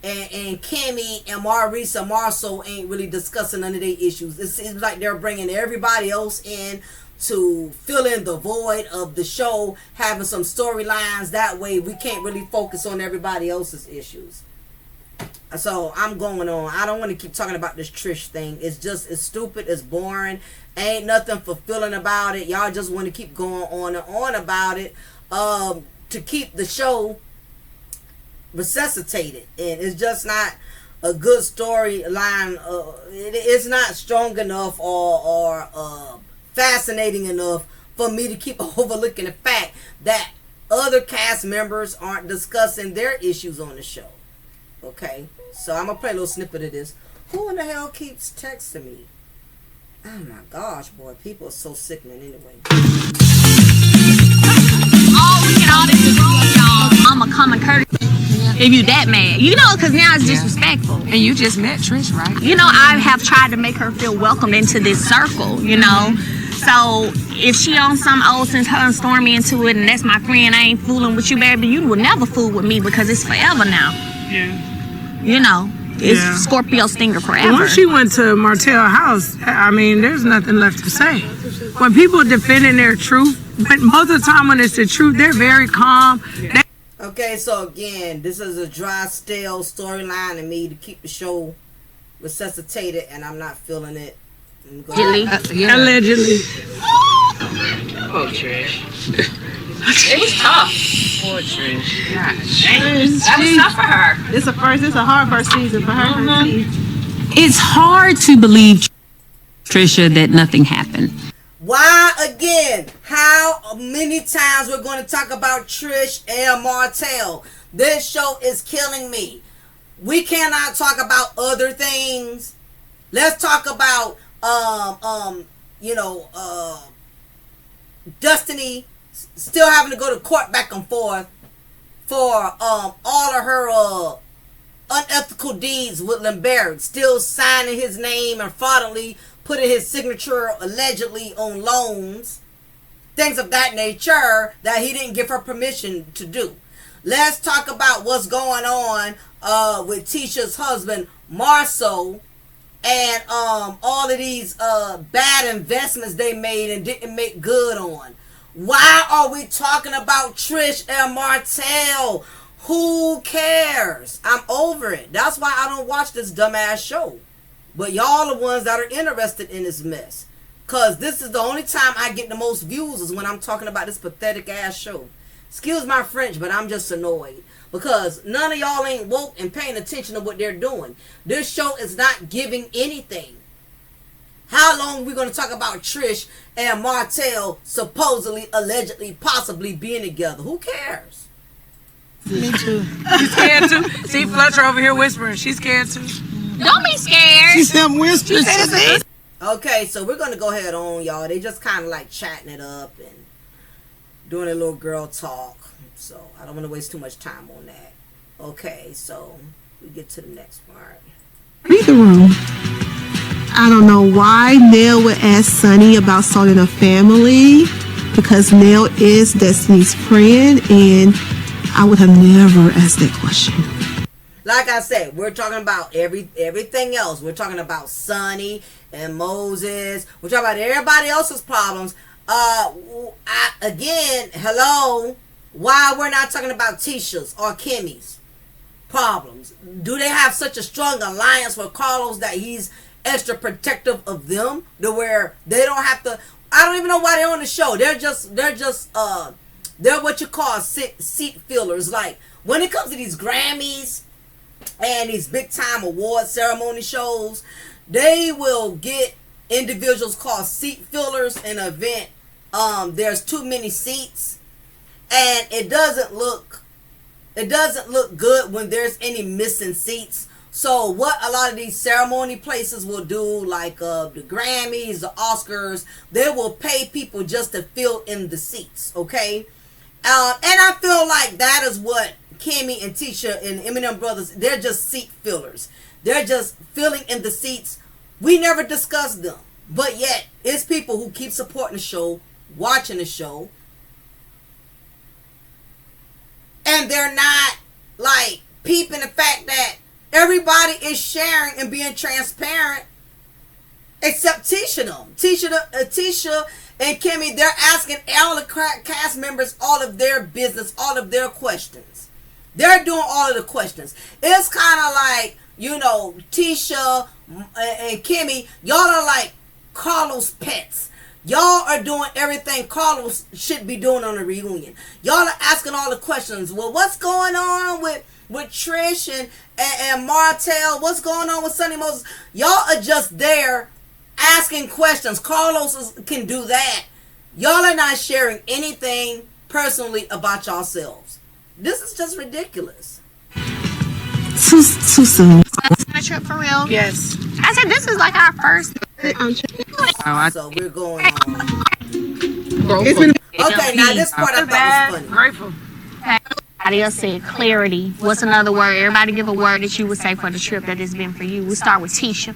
and Kimmy and Maurice and Marcel ain't really discussing none of their issues. It seems like they're bringing everybody else in to fill in the void of the show, having some storylines. That way we can't really focus on everybody else's issues. So I'm going on. I don't want to keep talking about this Trish thing. It's stupid. It's boring. Ain't nothing fulfilling about it. Y'all just want to keep going on and on about it to keep the show resuscitated, and it's just not a good storyline. It's not strong enough or fascinating enough for me to keep overlooking the fact that other cast members aren't discussing their issues on the show. Okay, so I'm gonna play a little snippet of this. Who in the hell keeps texting me? Oh my gosh, boy, people are so sickening anyway. Oh, we get all this wrong, y'all. I'm a common courtesy. If you that mad, because now it's disrespectful. And you just met Trish, right? I have tried to make her feel welcomed into this circle, So if she on some old since her and Stormy into it, and that's my friend, I ain't fooling with you, baby. You will never fool with me because it's forever now. Yeah. It's Scorpio stinger forever. Once she went to Martel house, I mean, there's nothing left to say. When people defending their truth, but most of the time when it's the truth, they're very calm. Okay, so again, this is a dry, stale storyline to me to keep the show resuscitated, and I'm not feeling it. Allegedly. Oh, Trish. It was tough. Poor Trish. That was tough for her. It's a hard first season for her. It's hard to believe, Trisha, that nothing happened. Why again? How many times we're going to talk about Trish and Martel? This show is killing me. We cannot talk about other things. Let's talk about Destiny still having to go to court back and forth for all of her unethical deeds with 𝓜𝓸𝓬𝓱𝓪'𝓼, still signing his name and fraudulently putting his signature allegedly on loans, things of that nature that he didn't give her permission to do. Let's talk about what's going on with Tisha's husband Marcel and all of these bad investments they made and didn't make good on. Why are we talking about Trish and Martel? Who cares? I'm over it. That's why I don't watch this dumbass show. But y'all the ones that are interested in this mess. Because this is the only time I get the most views is when I'm talking about this pathetic ass show. Excuse my French, but I'm just annoyed. Because none of y'all ain't woke and paying attention to what they're doing. This show is not giving anything. How long are we going to talk about Trish and Martel supposedly, allegedly, possibly being together? Who cares? Me too. She's scared too. See Fletcher over here whispering. She's scared too. Don't be scared. She said I'm whispering. Okay, so we're going to go ahead on, y'all. They just kind of like chatting it up and doing a little girl talk. So I don't want to waste too much time on that. Okay, so we get to the next part. Read the room. I don't know why Nell would ask Sonny about starting a family, because Nell is Destiny's friend, and I would have never asked that question. Like I said, we're talking about everything else. We're talking about Sonny and Moses. We're talking about everybody else's problems. Hello. Why we're not talking about Tisha's or Kimmy's problems? Do they have such a strong alliance with Carlos that he's extra protective of them to where they don't have to? I don't even know why they're on the show. They're what you call seat fillers. Like when it comes to these Grammys and these big time award ceremony shows, they will get individuals called seat fillers in an event. There's too many seats, and it doesn't look good when there's any missing seats. So what a lot of these ceremony places will do, like the Grammys, the Oscars, they will pay people just to fill in the seats, okay? And I feel like that is what Kimmy and Tisha and Eminem Brothers, they're just seat fillers. They're just filling in the seats. We never discussed them. But yet, it's people who keep supporting the show, watching the show, and they're not, like, peeping the fact that everybody is sharing and being transparent except Tisha them. Tisha and Kimmy, they're asking all the cast members all of their business, all of their questions. They're doing all of the questions. It's kind of like, Tisha and Kimmy, y'all are like Carlos pets. Y'all are doing everything Carlos should be doing on a reunion. Y'all are asking all the questions. Well, what's going on with Trish and Martel? What's going on with Sonny Moses? Y'all are just there asking questions. Carlos can do that. Y'all are not sharing anything personally about yourselves. This is just ridiculous. Too soon. On a trip for real? Yes. I said this is like our first. So we're going on. Okay, now this part I thought was funny. Grateful. Everybody else said clarity. What's another word? Everybody give a word that you would say for the trip that it's been for you. We'll start with Tisha.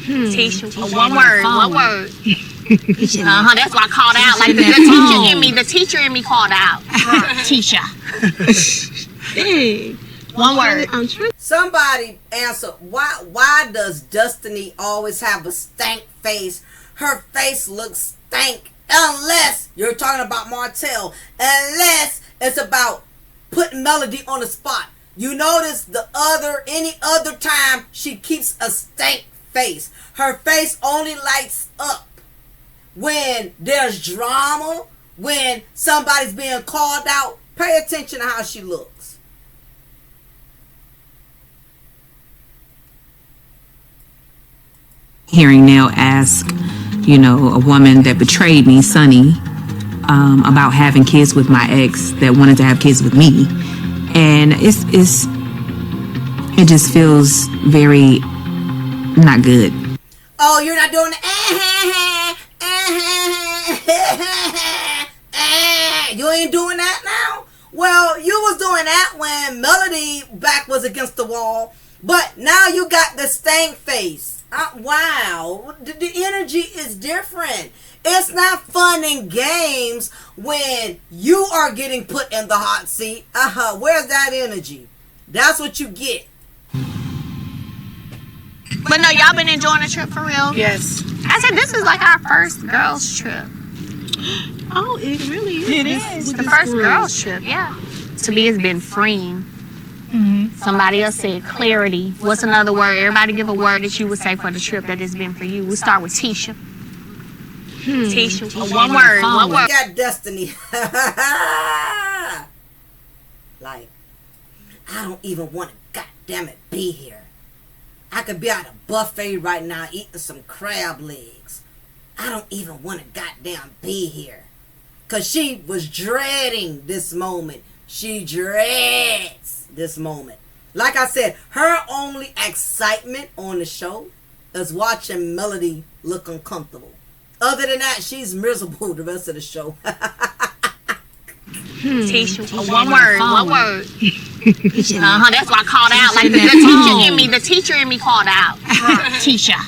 Tisha. One word. That's why I called out. Like the teacher in me called out. Tisha. One word. Somebody answer. Why does Destiny always have a stank face? Her face looks stank. Unless you're talking about Martel. Unless it's about putting Melody on the spot. You notice any other time she keeps a stank face. Her face only lights up when there's drama, when somebody's being called out. Pay attention to how she looks. Hearing Nell ask, a woman that betrayed me, Sunny, about having kids with my ex that wanted to have kids with me. And it just feels very not good. Oh, you're not doing the you ain't doing that now? Well, you was doing that when Melody back was against the wall, but now you got the stank face. Wow, the energy is different. It's not fun and games when you are getting put in the hot seat. Where's that energy? That's what you get. But no, y'all been enjoying the trip for real? Yes. I said this is like our first girls trip. Oh, it really is. It is the first girls trip. Yeah. To me, it's been freeing. Somebody else said clarity. What's another word? Everybody give a word that you would say for the trip that it's been for you. We'll start with Tisha. Tisha. One word. One word. Got Destiny. Like, I don't even want to goddamn it be here. I could be at a buffet right now eating some crab legs. I don't even want to goddamn be here. Because she was dreading this moment. She dreads this moment. Like I said, her only excitement on the show is watching Melody look uncomfortable. Other than that, she's miserable the rest of the show. Tisha. One word. One word. That's why I called out. Like the teacher in me called out. Tisha.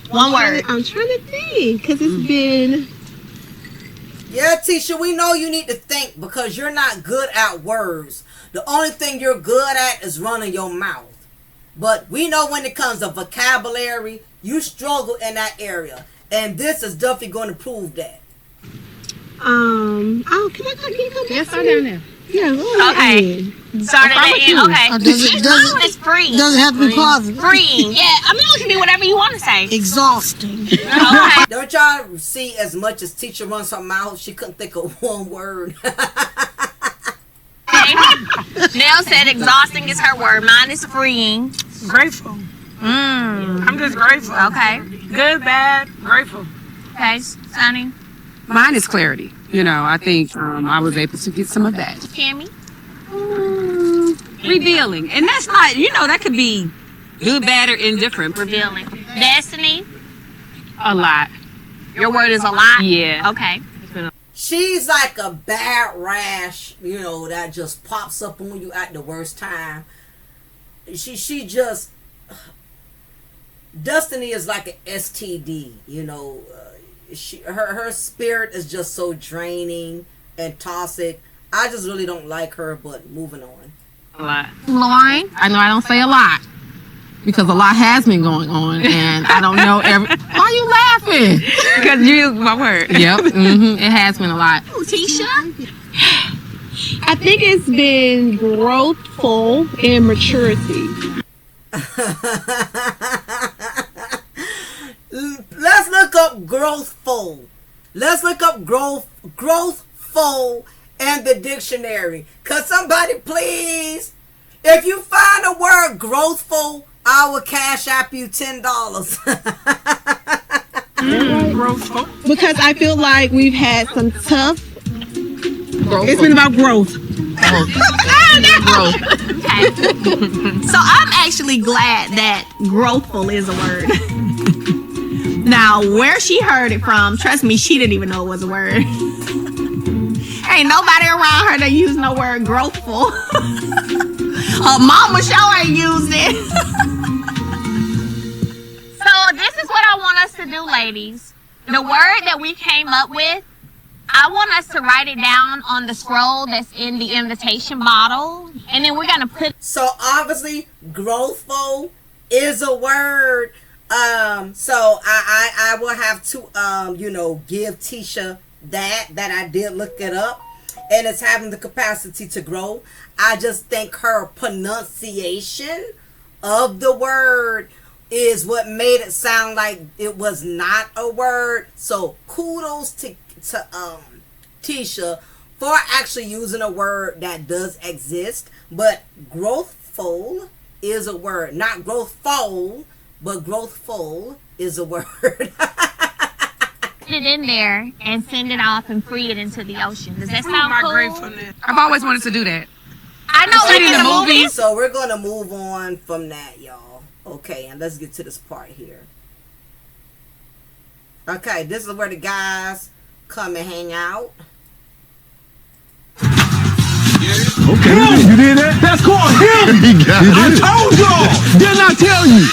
One word. I'm trying to think because it's been. Yeah, Tisha, we know you need to think because you're not good at words. The only thing you're good at is running your mouth. But we know when it comes to vocabulary, you struggle in that area. And this is definitely going to prove that. Can I come Yes, I'm down there. Yeah, okay. Started at the end. Okay. It's freeing. Doesn't have to be positive. Freeing. Yeah. I mean, it can be whatever you want to say. Exhausting. Okay. Don't y'all see as much as teacher runs her mouth, she couldn't think of one word. Nell said exhausting is her word. Mine is freeing. Grateful. I'm just grateful. Okay. Good, bad, grateful. Okay, Sonny. Mine is clarity. I think I was able to get some of that. Cammy. Revealing. And that's not, that could be good, bad, or indifferent. Revealing. Destiny. A lot. Your word is a lot? Yeah. Okay. She's like a bad rash, that just pops up on you at the worst time. She just... Destiny is like an STD, her spirit is just so draining and toxic. I just really don't like her, but moving on. A lot. Lauren. I know I don't say a lot because a lot has been going on, and I don't know every. Why are you laughing? Because you used my word. Yep. It has been a lot. Tisha. I think it's been growthful and maturity. Let's look up growthful. Let's look up growthful in the dictionary. Cause somebody please, if you find a word growthful, I will cash app you $10. Growthful. Because I feel like we've had some tough. It's been about growth. Okay. So I'm actually glad that growthful is a word. Now, where she heard it from, trust me, she didn't even know it was a word. Ain't nobody around her that used no word growthful. Her mama sure ain't used it. So this is what I want us to do, ladies. The word that we came up with, I want us to write it down on the scroll that's in the invitation bottle. And then we're going to put... So obviously, growthful is a word. So I will have to, give Tisha that I did look it up. and it's having the capacity to grow. I just think her pronunciation of the word is what made it sound like it was not a word. So kudos to Tisha for actually using a word that does exist. But growthful is a word. Not growthful, but growthful is a word. Put it in there and send it off and free it into the ocean. Does that sound My cool? gratefulness. I've always wanted to do that. I know, like in the movies. So we're going to move on from that, y'all. Okay, and let's get to this part here. Okay, this is where the guys come and hang out. Okay, you did that? That's called him. I told y'all. Didn't I tell you?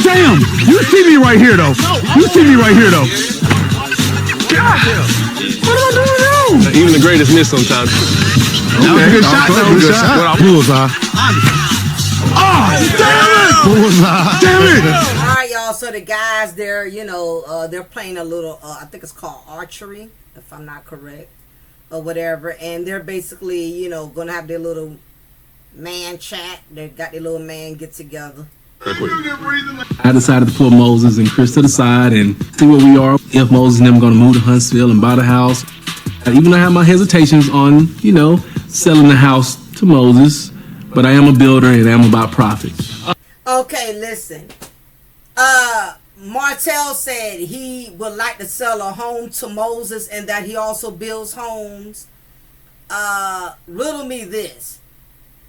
Damn, you see me right here though. You see me right here though. God, what am I doing now? Even the greatest miss sometimes. Okay, good shot though. Good shot. Bullseye. Oh, damn it! Bullseye. Damn it! All right, y'all. So the guys, they're they're playing a little. I think it's called archery, if I'm not correct, or whatever. And they're basically, gonna have their little man chat. They got their little man get together. I decided to pull Moses and Chris to the side and see where we are. If Moses and them are going to move to Huntsville and buy the house. Even though I have my hesitations on, selling the house to Moses, but I am a builder and I am about profit. Okay, listen. Martel said he would like to sell a home to Moses and that he also builds homes. Riddle me this.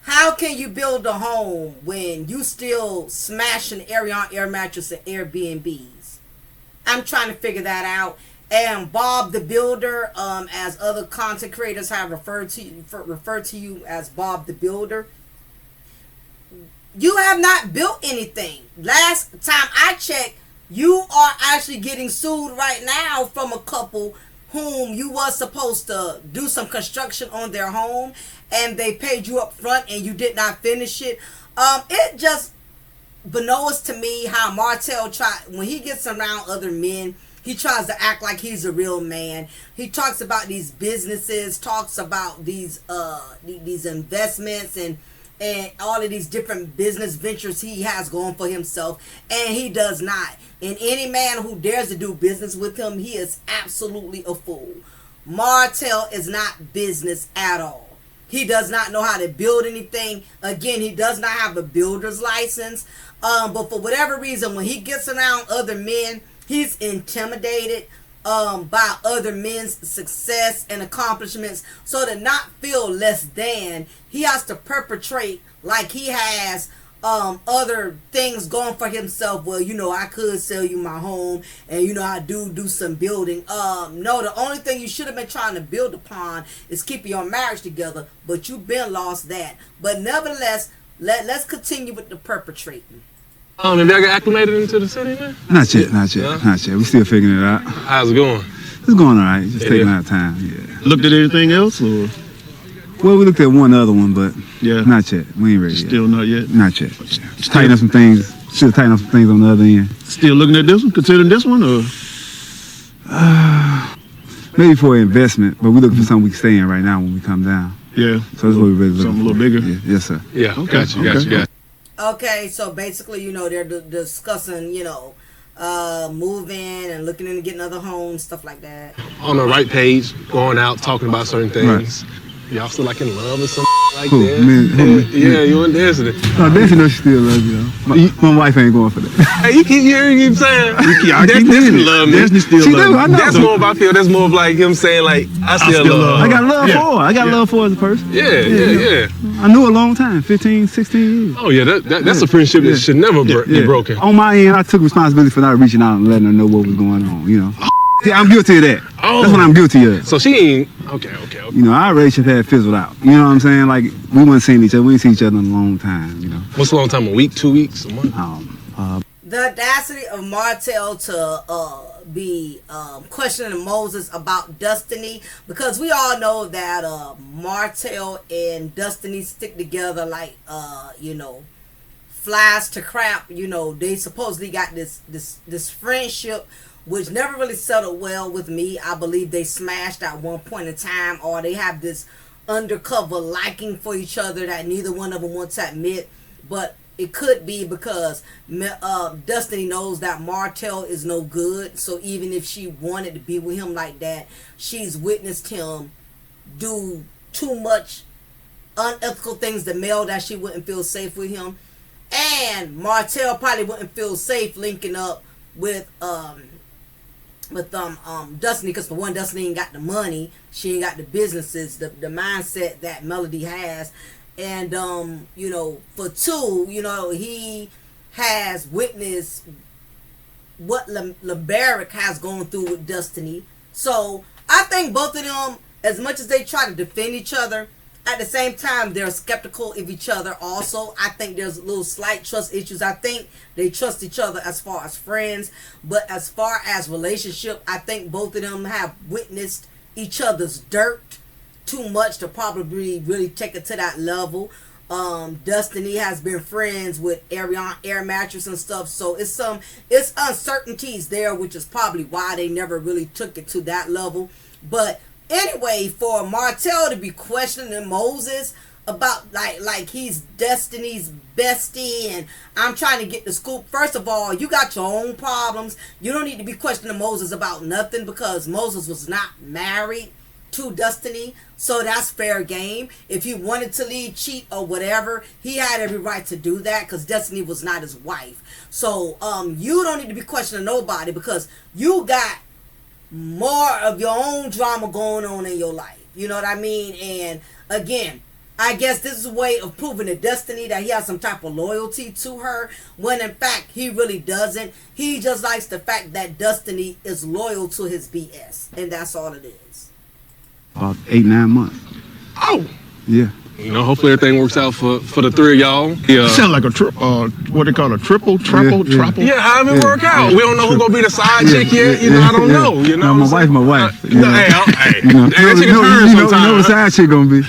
How can you build a home when you still smashing air mattress and Airbnbs? I'm trying to figure that out. And Bob the Builder, as other content creators have referred to you as Bob the Builder, you have not built anything. Last time I checked, you are actually getting sued right now from a couple whom you was supposed to do some construction on their home and they paid you up front and you did not finish it. It just knows to me how Martel when he gets around other men, he tries to act like he's a real man. He talks about these businesses, talks about these investments and all of these different business ventures he has going for himself, and he does not. And any man who dares to do business with him, he is absolutely a fool. Martel is not business at all. He does not know how to build anything. Again, he does not have a builder's license. But for whatever reason, when he gets around other men, he's intimidated by other men's success and accomplishments. So to not feel less than, he has to perpetrate like he has other things going for himself. Well, I could sell you my home, and I do some building. No, the only thing you should have been trying to build upon is keeping your marriage together, but you've been lost that. But nevertheless, let's continue with the perpetrating. Have y'all got acclimated into the city, man? Not yet. We still figuring it out. How's it going? It's going all right. Just taking our time. Yeah. Looked at anything else, or? Well, we looked at one other one, but not yet. We ain't ready yet. Still not yet? Not yet. Just tighten up some things. Should have tightened up some things on the other end. Still looking at this one? Considering this one, or? Maybe for investment, but we're looking for something we can stay in right now when we come down. Yeah. So that's what we're really looking for. Something a little bigger? Yeah. Yes, sir. Yeah. Okay. Gotcha. Okay, so basically, they're discussing, moving and looking into getting other homes, stuff like that. On the right page, going out, talking about certain things. Right. Y'all still like in love or something like who? that? Me? Yeah, you and Destiny. No, Destiny knows she still loves you, though. My wife ain't going for that. Hey, you keep saying. Destiny love me. Destiny still love me. That's more of, I feel, that's more of like him saying, like, I still love her. I got love for her. I got love for her as a person. Yeah. I knew her a long time, 15, 16 years. Oh, yeah, that's a friendship that should never be broken. On my end, I took responsibility for not reaching out and letting her know what was going on, See, I'm guilty of that. Oh. That's what I'm guilty of. So she ain't, okay. Our relationship had fizzled out. You know what I'm saying? Like, we wasn't seeing each other. We ain't seen each other in a long time, What's a long time? A week, 2 weeks, a month? The audacity of Martel to be questioning Moses about Destiny, because we all know that Martel and Destiny stick together like, flies to crap. They supposedly got this friendship which never really settled well with me. I believe they smashed at one point in time, or they have this undercover liking for each other that neither one of them wants to admit. But it could be because Destiny knows that Martel is no good. So even if she wanted to be with him like that, she's witnessed him do too much unethical things to Mel that she wouldn't feel safe with him. And Martel probably wouldn't feel safe linking up with Destiny, because for one, Destiny ain't got the money, she ain't got the businesses, the mindset that Melody has. And you know, for two, you know, he has witnessed what 𝓜𝓸𝓬𝓱𝓪'𝓼 has gone through with Destiny. So I think both of them, as much as they try to defend each other, at the same time they're skeptical of each other also. I think there's a little slight trust issues. I think they trust each other as far as friends, but as far as relationship, I think both of them have witnessed each other's dirt too much to probably really take it to that level. Destiny has been friends with Air Mattress and stuff, so it's uncertainties there, which is probably why they never really took it to that level. But anyway, for Martel to be questioning Moses about like he's Destiny's bestie and I'm trying to get the scoop. First of all, you got your own problems. You don't need to be questioning Moses about nothing, because Moses was not married to Destiny, so that's fair game. If he wanted to leave, cheat, or whatever, he had every right to do that, because Destiny was not his wife. So you don't need to be questioning nobody, because you got more of your own drama going on in your life. You know what I mean? And again, I guess this is a way of proving to Destiny that he has some type of loyalty to her, when in fact he really doesn't. He just likes the fact that Destiny is loyal to his BS, and that's all it is. About 8-9 months. Oh, yeah. You know, hopefully everything works out for the three of y'all. Yeah. Sound like a what they call a triple. Yeah, how it work out? We don't know who's gonna be the side chick yet. You know, I don't know. You know, no, my wife. You know, hey, you know, you know what side chick gonna be.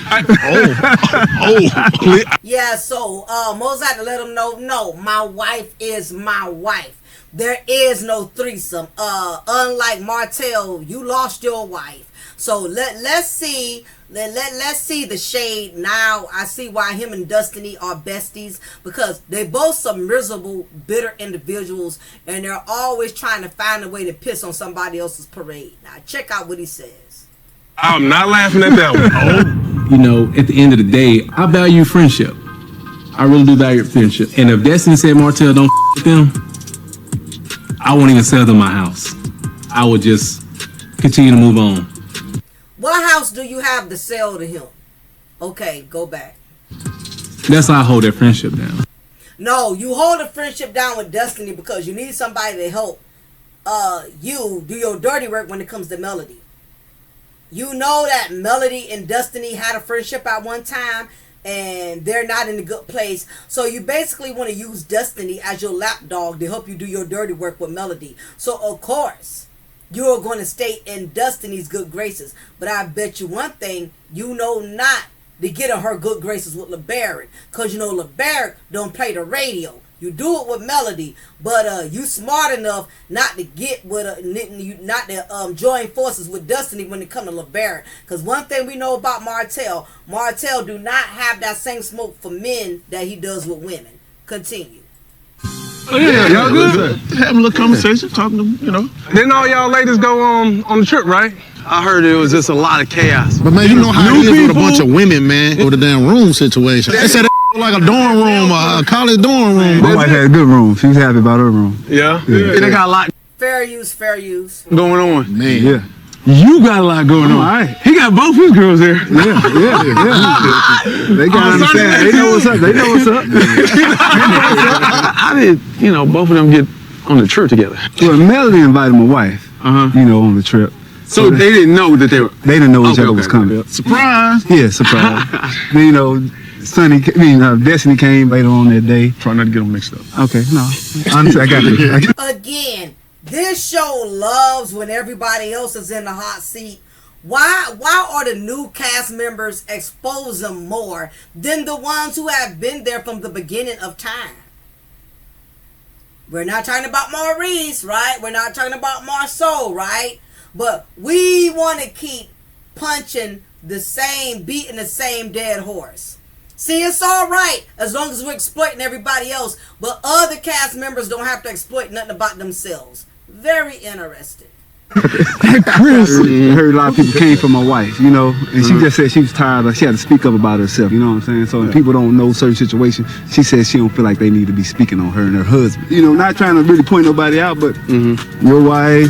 Yeah, so Moses had to let him know, no, my wife is my wife. There is no threesome. Unlike Martel, you lost your wife. So let's see the shade now. I see why him and Destiny are besties, because they both some miserable, bitter individuals, and they're always trying to find a way to piss on somebody else's parade. Now check out what he says. I'm not laughing at that one. You know, at the end of the day, I value friendship. I really do value friendship. And if Destiny said Martel don't with them, I won't even sell them my house. I would just continue to move on. What house do you have to sell to him? Okay, go back. That's how I hold that friendship down. No, you hold a friendship down with Destiny because you need somebody to help you do your dirty work when it comes to Melody. You know that Melody and Destiny had a friendship at one time, and they're not in a good place. So you basically want to use Destiny as your lapdog to help you do your dirty work with Melody. So of course, you're going to stay in Destiny's good graces. But I bet you one thing, you know not to get in her good graces with 𝓜𝓸𝓬𝓱𝓪'𝓼. Because you know 𝓜𝓸𝓬𝓱𝓪'𝓼 don't play the radio. You do it with Melody. But you smart enough not to get with not to join forces with Destiny when it comes to 𝓜𝓸𝓬𝓱𝓪'𝓼. Because one thing we know about Martel do not have that same smoke for men that he does with women. Continue. Oh, yeah, y'all good? Having a little conversation, talking to them, you know. Didn't all y'all ladies go on the trip, right? I heard it was just a lot of chaos. But man, you know how it is with a bunch of women, man, with a damn room situation. They said that like a dorm room, a college dorm room. My wife had a good room. She's happy about her room. Yeah. They got a lot Fair use. going on. Man. Yeah. You got a lot going on. All right. He got both his girls there. Yeah. They got understand. They know what's up. I didn't, you know, both of them get on the trip together. Well, Melody invited my wife, you know, on the trip. So they didn't know that they were. They didn't know each other was coming. Surprise. Yeah, surprise. Then, you know, Destiny came later on that day. Try not to get them mixed up. Okay, no. Honestly, I got you. Again, this show loves when everybody else is in the hot seat. Why are the new cast members expose them more than the ones who have been there from the beginning of time? We're not talking about Maurice, right? We're not talking about Marceau, right? But we want to keep punching beating the same dead horse. See, it's all right as long as we're exploiting everybody else, but other cast members don't have to exploit nothing about themselves. Very interesting. Chris, I heard a lot of people came for my wife, you know, and she just said she was tired. She had to speak up about herself, you know what I'm saying? So when people don't know certain situations, she says she don't feel like they need to be speaking on her and her husband. You know, not trying to really point nobody out, but your wife.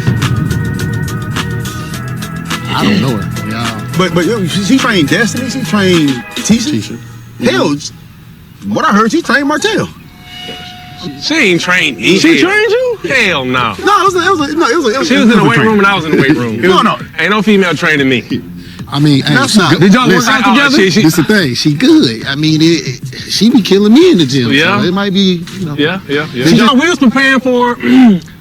I don't know her. Yeah. But yo, she trained Destiny. She trained Tisha. Hell, what I heard, she trained Martel. She ain't trained me. She trained you? Hell no. No, it was She was in the weight room and I was in the weight room. No. Ain't no female training me. I mean, Did y'all work out together? This the thing. She good. I mean, she be killing me in the gym. Yeah. So it might be, you know. Yeah. We was preparing for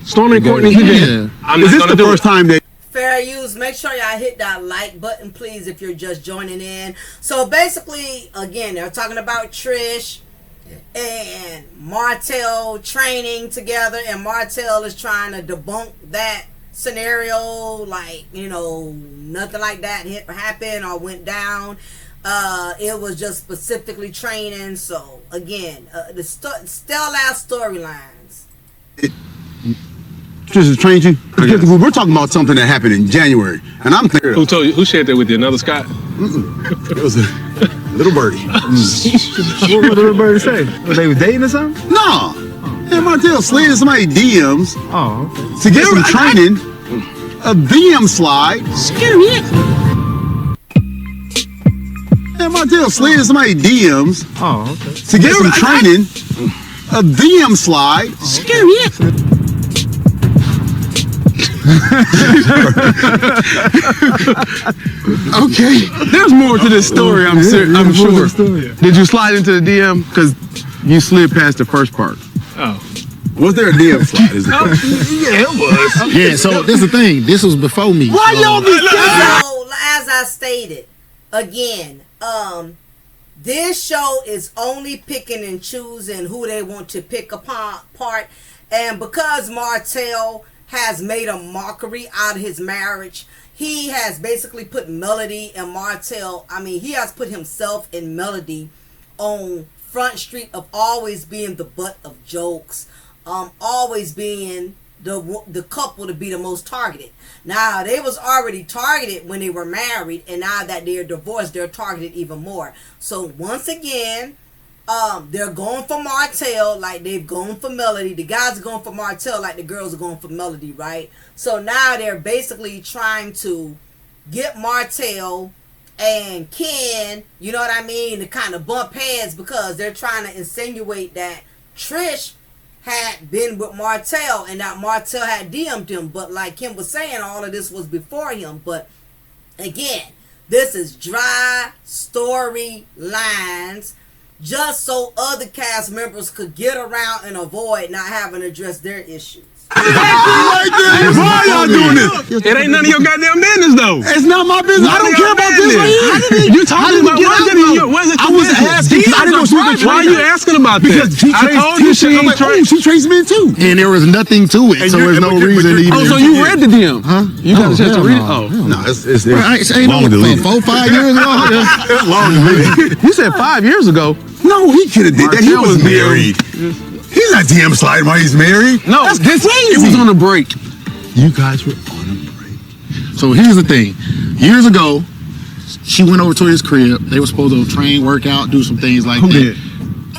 Stormy and Courtney's event. Is this the first time that... Fair use, make sure y'all hit that like button, please, if you're just joining in. So basically, again, they're talking about Trish and Martel training together, and Martel is trying to debunk that scenario, like, you know, nothing like that happened or went down. It was just specifically training. So again, the still last storylines. Trish trained you? We're talking about something that happened in January, and I'm thinking... Who told you? Who shared that with you? Another Scott? It was a little birdie. What would little birdie say? Was they was dating or something? No. Yeah, Martel slid in somebody's DMs to get some training. A DM slide. Yeah, Martel slid in somebody's DMs to get some training. A DM slide. Okay, there's more to this story. I'm sure. Did you slide into the DM? Because you slid past the first part. Oh. Was there a DM slide? Yeah, it was. Yeah, so this is the thing. This was before me. Why y'all be So, as I stated, again, this show is only picking and choosing who they want to pick apart. And because Martel has made a mockery out of his marriage, he has basically put Melody and Martel, he has put himself and Melody on Front Street of always being the butt of jokes, always being the couple to be the most targeted. Now, they was already targeted when they were married, and now that they're divorced, they're targeted even more. So once again, they're going for Martel like they've gone for Melody. The guys are going for Martel like the girls are going for Melody, right? So now they're basically trying to get Martel and Ken, you know what I mean, to kind of bump heads because they're trying to insinuate that Trish had been with Martel and that Martel had DM'd him. But like Kim was saying, all of this was before him. But again, this is dry storylines, just so other cast members could get around and avoid not having to address their issues. Why y'all doing this? It ain't none of your goddamn business, though. It's not my business. I don't care about this. You talking about I was asking. I didn't know she was. Why are you asking about this? Because she told you she ain't trained. She trains men too. And there was nothing to it, so there's no reason to even. Oh, so you read the DM? Huh? You got a chance to read it? Oh, no, it's long deleted. 4-5 years ago. It's long deleted. You said 5 years ago. No, he could have did that. He was married. He's not DM sliding while he's married. No, that's crazy. It was on a break. You guys were on a break. So here's the thing. Years ago, she went over to his crib. They were supposed to train, work out, do some things like that.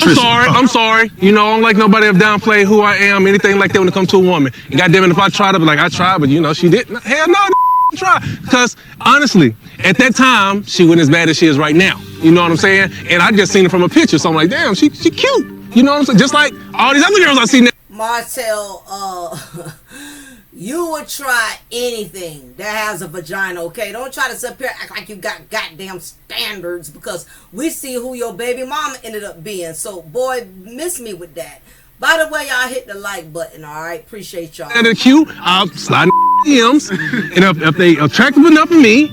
I'm sorry. You know, I don't like nobody to downplay who I am, anything like that when it comes to a woman. And goddamn it, if I tried to be like, I tried, but you know, she didn't. Hell no, try. Because honestly, at that time, she wasn't as bad as she is right now. You know what I'm saying? And I just seen her from a picture, so I'm like, damn, she cute. You know what I'm saying? Just like all these other girls I seen. Martel, you would try anything that has a vagina, okay? Don't try to sit here act like you got goddamn standards because we see who your baby mama ended up being. So, boy, miss me with that. By the way, y'all hit the like button, all right? Appreciate y'all. And they're cute, I'll slide DMs. And if they attractive enough to me,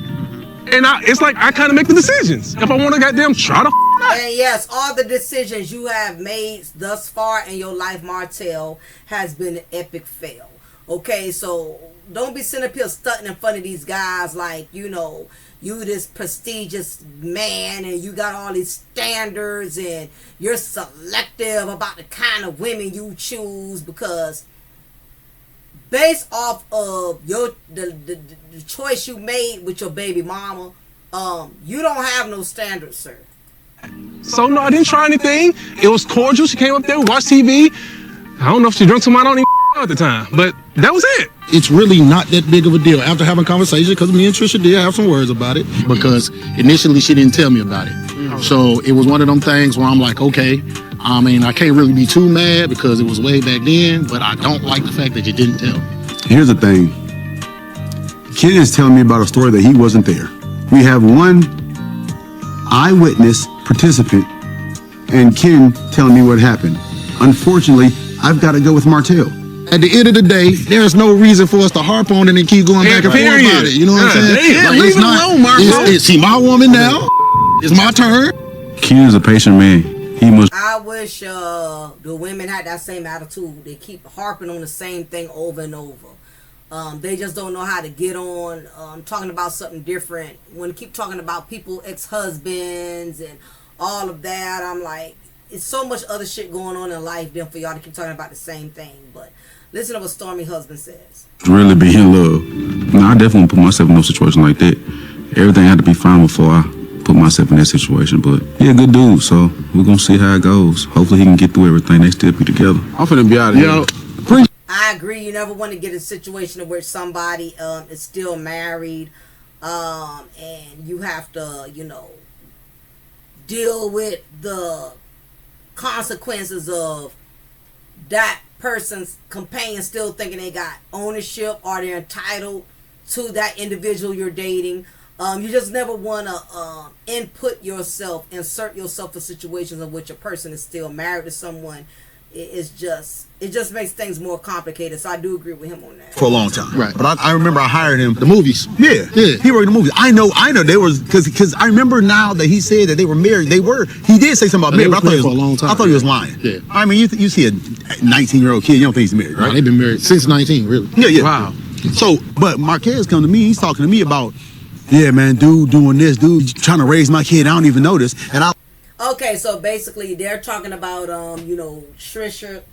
and it's like I kind of make the decisions. If I want to goddamn try to And yes, all the decisions you have made thus far in your life, Martel, has been an epic fail. Okay, so don't be sitting up here stunting in front of these guys like, you know, you this prestigious man and you got all these standards and you're selective about the kind of women you choose, because based off of the choice you made with your baby mama, you don't have no standards, sir. So no, I didn't try anything. It was cordial. She came up there, we watched TV. I don't know if she drank some. I don't even know at the time, but that was it. It's really not that big of a deal after having conversation, because me and Trisha did have some words about it, because initially she didn't tell me about it. So it was one of them things where I'm like, okay, I mean, I can't really be too mad because it was way back then, but I don't like the fact that you didn't tell. Here's the thing. Ken is telling me about a story that he wasn't there. We have one eyewitness participant and Ken telling me what happened. Unfortunately, I've got to go with Martel. At the end of the day, there's no reason for us to harp on it and keep going back and forth about it. You know what I'm saying? Yeah, leave it alone, Marco. It's my woman now. It's my turn. Ken is a patient man. He must. I wish the women had that same attitude. They keep harping on the same thing over and over. They just don't know how to get on talking about something different. When they keep talking about people, ex-husbands and all of that, I'm like, it's so much other shit going on in life than for y'all to keep talking about the same thing. But listen to what Stormy husband says. Really be in love. No, I definitely won't put myself in no situation like that. Everything had to be fine before I put myself in that situation. But he a good dude, so we're gonna see how it goes. Hopefully he can get through everything. They still be together. I'm finna be out of here. I agree. You never want to get in a situation where somebody is still married, and you have to, you know, deal with the consequences of that person's companion still thinking they got ownership or they're entitled to that individual you're dating. You just never want to insert yourself in situations in which a person is still married to someone. It just makes things more complicated. So I do agree with him on that. For a long time. Right. But I remember I hired him. The movies. Yeah. He worked in the movies. I know they was, because I remember now that he said that they were married. He did say something about marriage, but I thought for a long time. I thought he was lying. Yeah. I mean, you see a 19-year-old kid, you don't think he's married, right? They've been married since 19, really. Yeah. Wow. So, but Marquez come to me, he's talking to me about, yeah, man, dude doing this, dude trying to raise my kid, I don't even know this. And Okay, so basically they're talking about you know, Trish's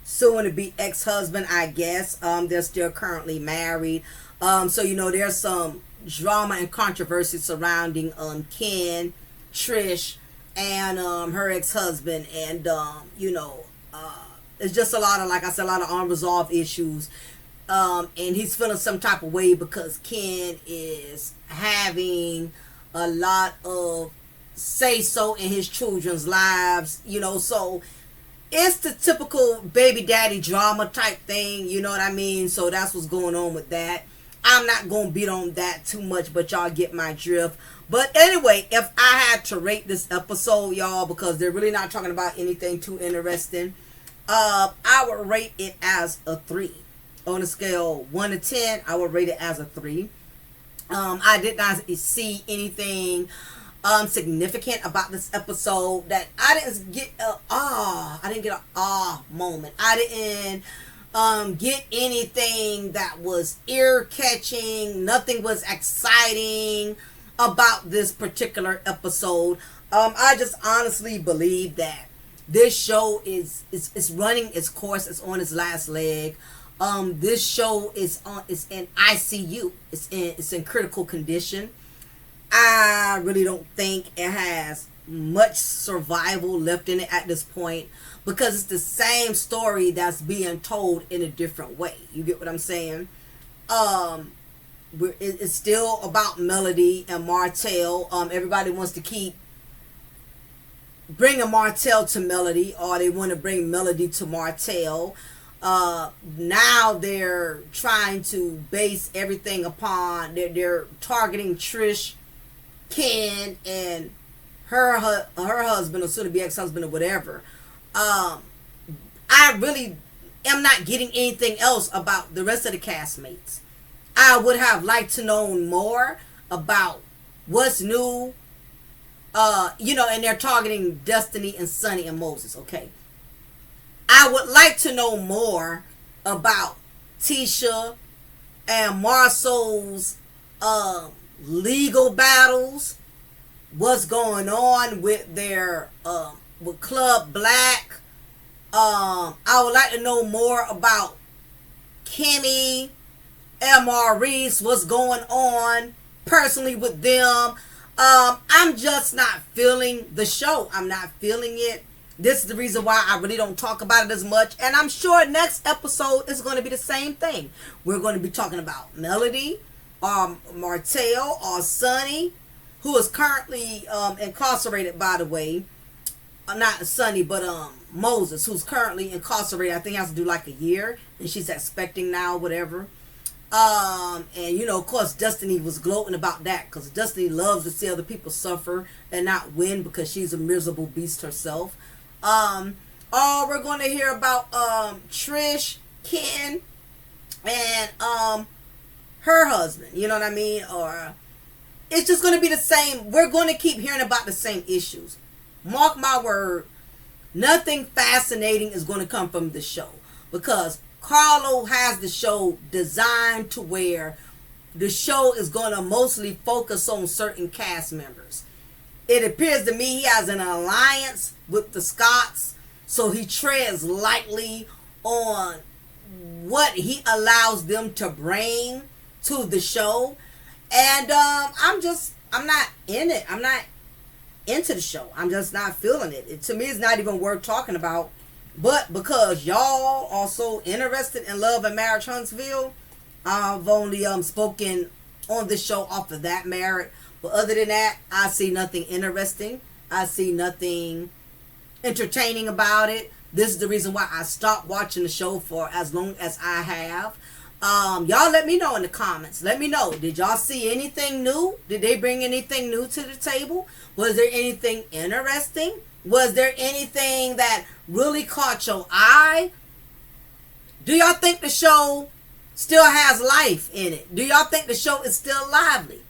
soon to be ex-husband, I guess. They're still currently married. So you know, there's some drama and controversy surrounding Ken, Trish, and her ex-husband, and you know, it's just a lot of, like I said, a lot of unresolved issues. And he's feeling some type of way because Ken is having a lot of say-so in his children's lives, you know, so it's the typical baby daddy drama type thing, you know what I mean? So that's what's going on with that. I'm not going to beat on that too much, but y'all get my drift. But anyway, if I had to rate this episode, y'all, because they're really not talking about anything too interesting, I would rate it as a 3. On a scale 1 to 10, I would rate it as a 3. I did not see anything significant about this episode that I didn't get I didn't get an moment. I didn't get anything that was ear-catching. Nothing was exciting about this particular episode. I just honestly believe that this show is running its course. It's on its last leg. This show is in ICU. It's in critical condition. I really don't think it has much survival left in it at this point, because it's the same story that's being told in a different way. You get what I'm saying? It's still about Melody and Martel. Everybody wants to keep bringing Martel to Melody, or they want to bring Melody to Martel. Now they're trying to base everything upon they're targeting Trish, Ken, and her husband, or soon to be ex-husband, or whatever. I really am not getting anything else about the rest of the castmates. I would have liked to know more about what's new. You know, and they're targeting Destiny and Sonny and Moses. Okay. I would like to know more about Tisha and Marcel's legal battles. What's going on with their with Club Black? I would like to know more about Kimmy, MREs, what's going on personally with them. I'm just not feeling the show. I'm not feeling it. This is the reason why I really don't talk about it as much. And I'm sure next episode is going to be the same thing. We're going to be talking about Melody, Martel, or Sonny, who is currently incarcerated, by the way. Not Sonny, but Moses, who's currently incarcerated. I think he has to do like a year, and she's expecting now, whatever. And you know, of course, Destiny was gloating about that, because Destiny loves to see other people suffer and not win, because she's a miserable beast herself. We're going to hear about Trish, Ken, and her husband. You know what I mean? Or it's just going to be the same. We're going to keep hearing about the same issues. Mark my word, nothing fascinating is going to come from the show, because Carlo has the show designed to where the show is going to mostly focus on certain cast members. It appears to me he has an alliance with the Scotts, so he treads lightly on what he allows them to bring to the show. And I'm not in it. I'm not into the show. I'm just not feeling it. To me, it's not even worth talking about. But because y'all are so interested in Love and Marriage Huntsville, I've only spoken on the show off of that merit. But other than that, I see nothing interesting. I see nothing entertaining about it. This is the reason why I stopped watching the show for as long as I have. Y'all let me know in the comments. Let me know. Did y'all see anything new? Did they bring anything new to the table? Was there anything interesting? Was there anything that really caught your eye? Do y'all think the show still has life in it? Do y'all think the show is still lively?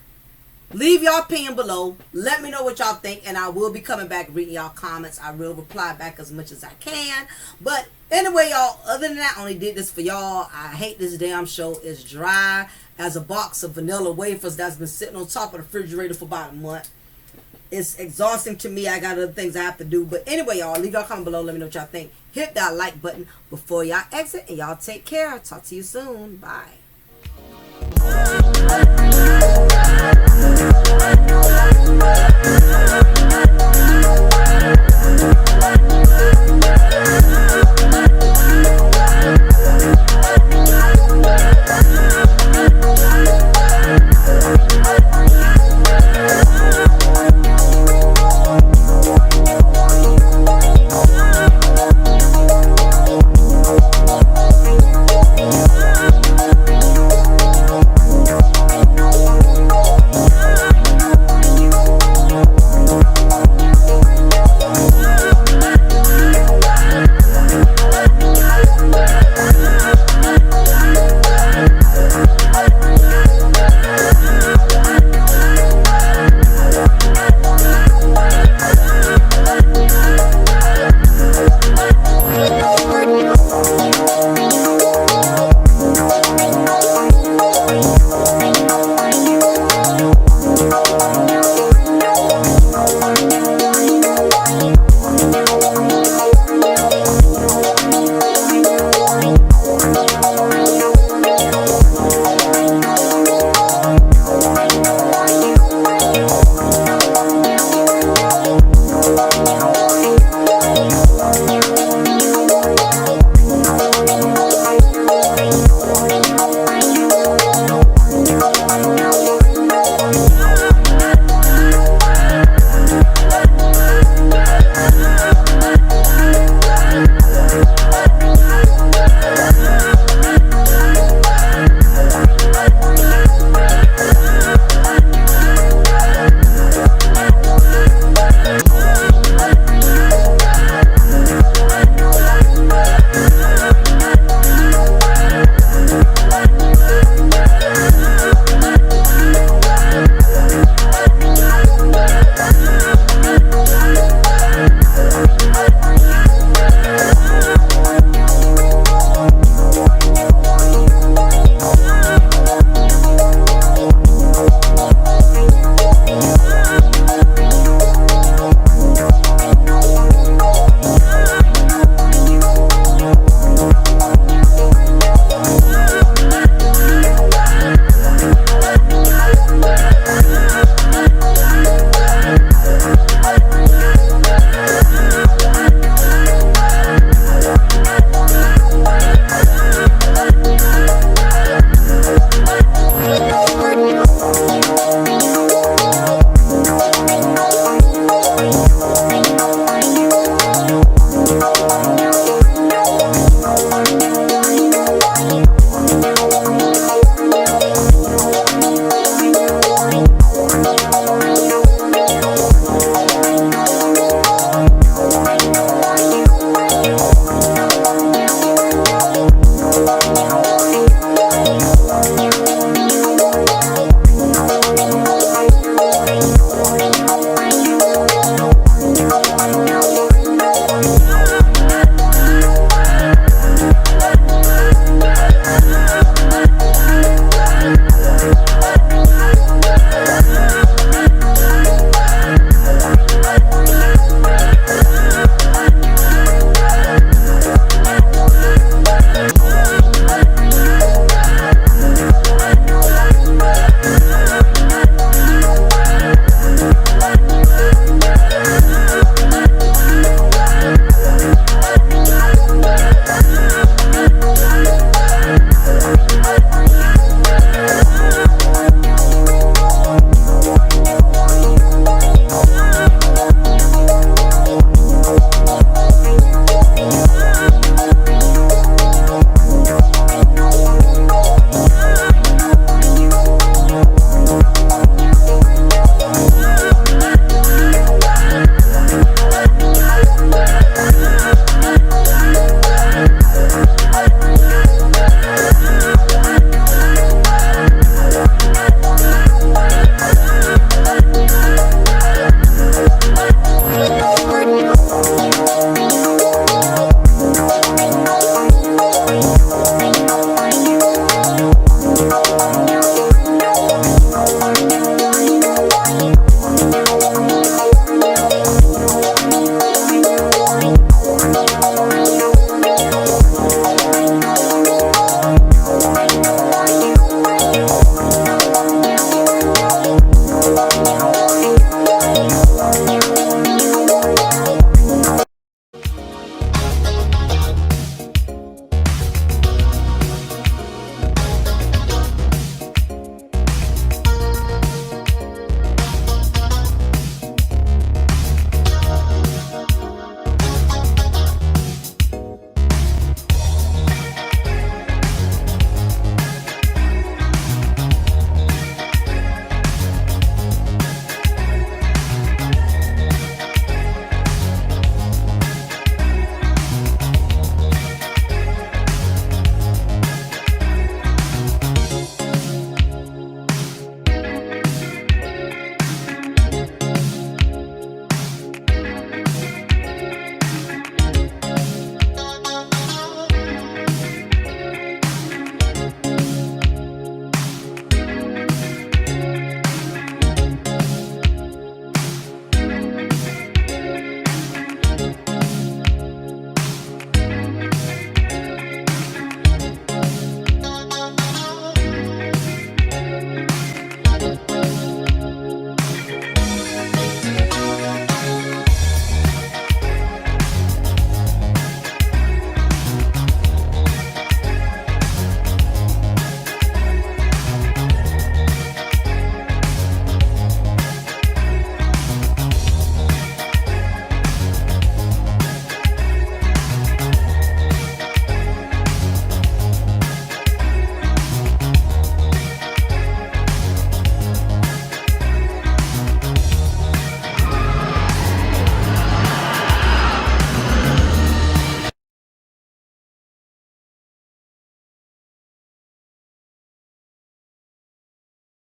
Leave your opinion below. Let me know what y'all think, and I will be coming back reading y'all comments. I will reply back as much as I can. But anyway, y'all, other than that, I only did this for y'all. I hate this damn show. It's dry as a box of vanilla wafers that's been sitting on top of the refrigerator for about a month. It's exhausting to me. I got other things I have to do. But anyway, y'all, leave y'all comment below. Let me know what y'all think. Hit that like button before y'all exit, and y'all take care. Talk to you soon. Bye. I know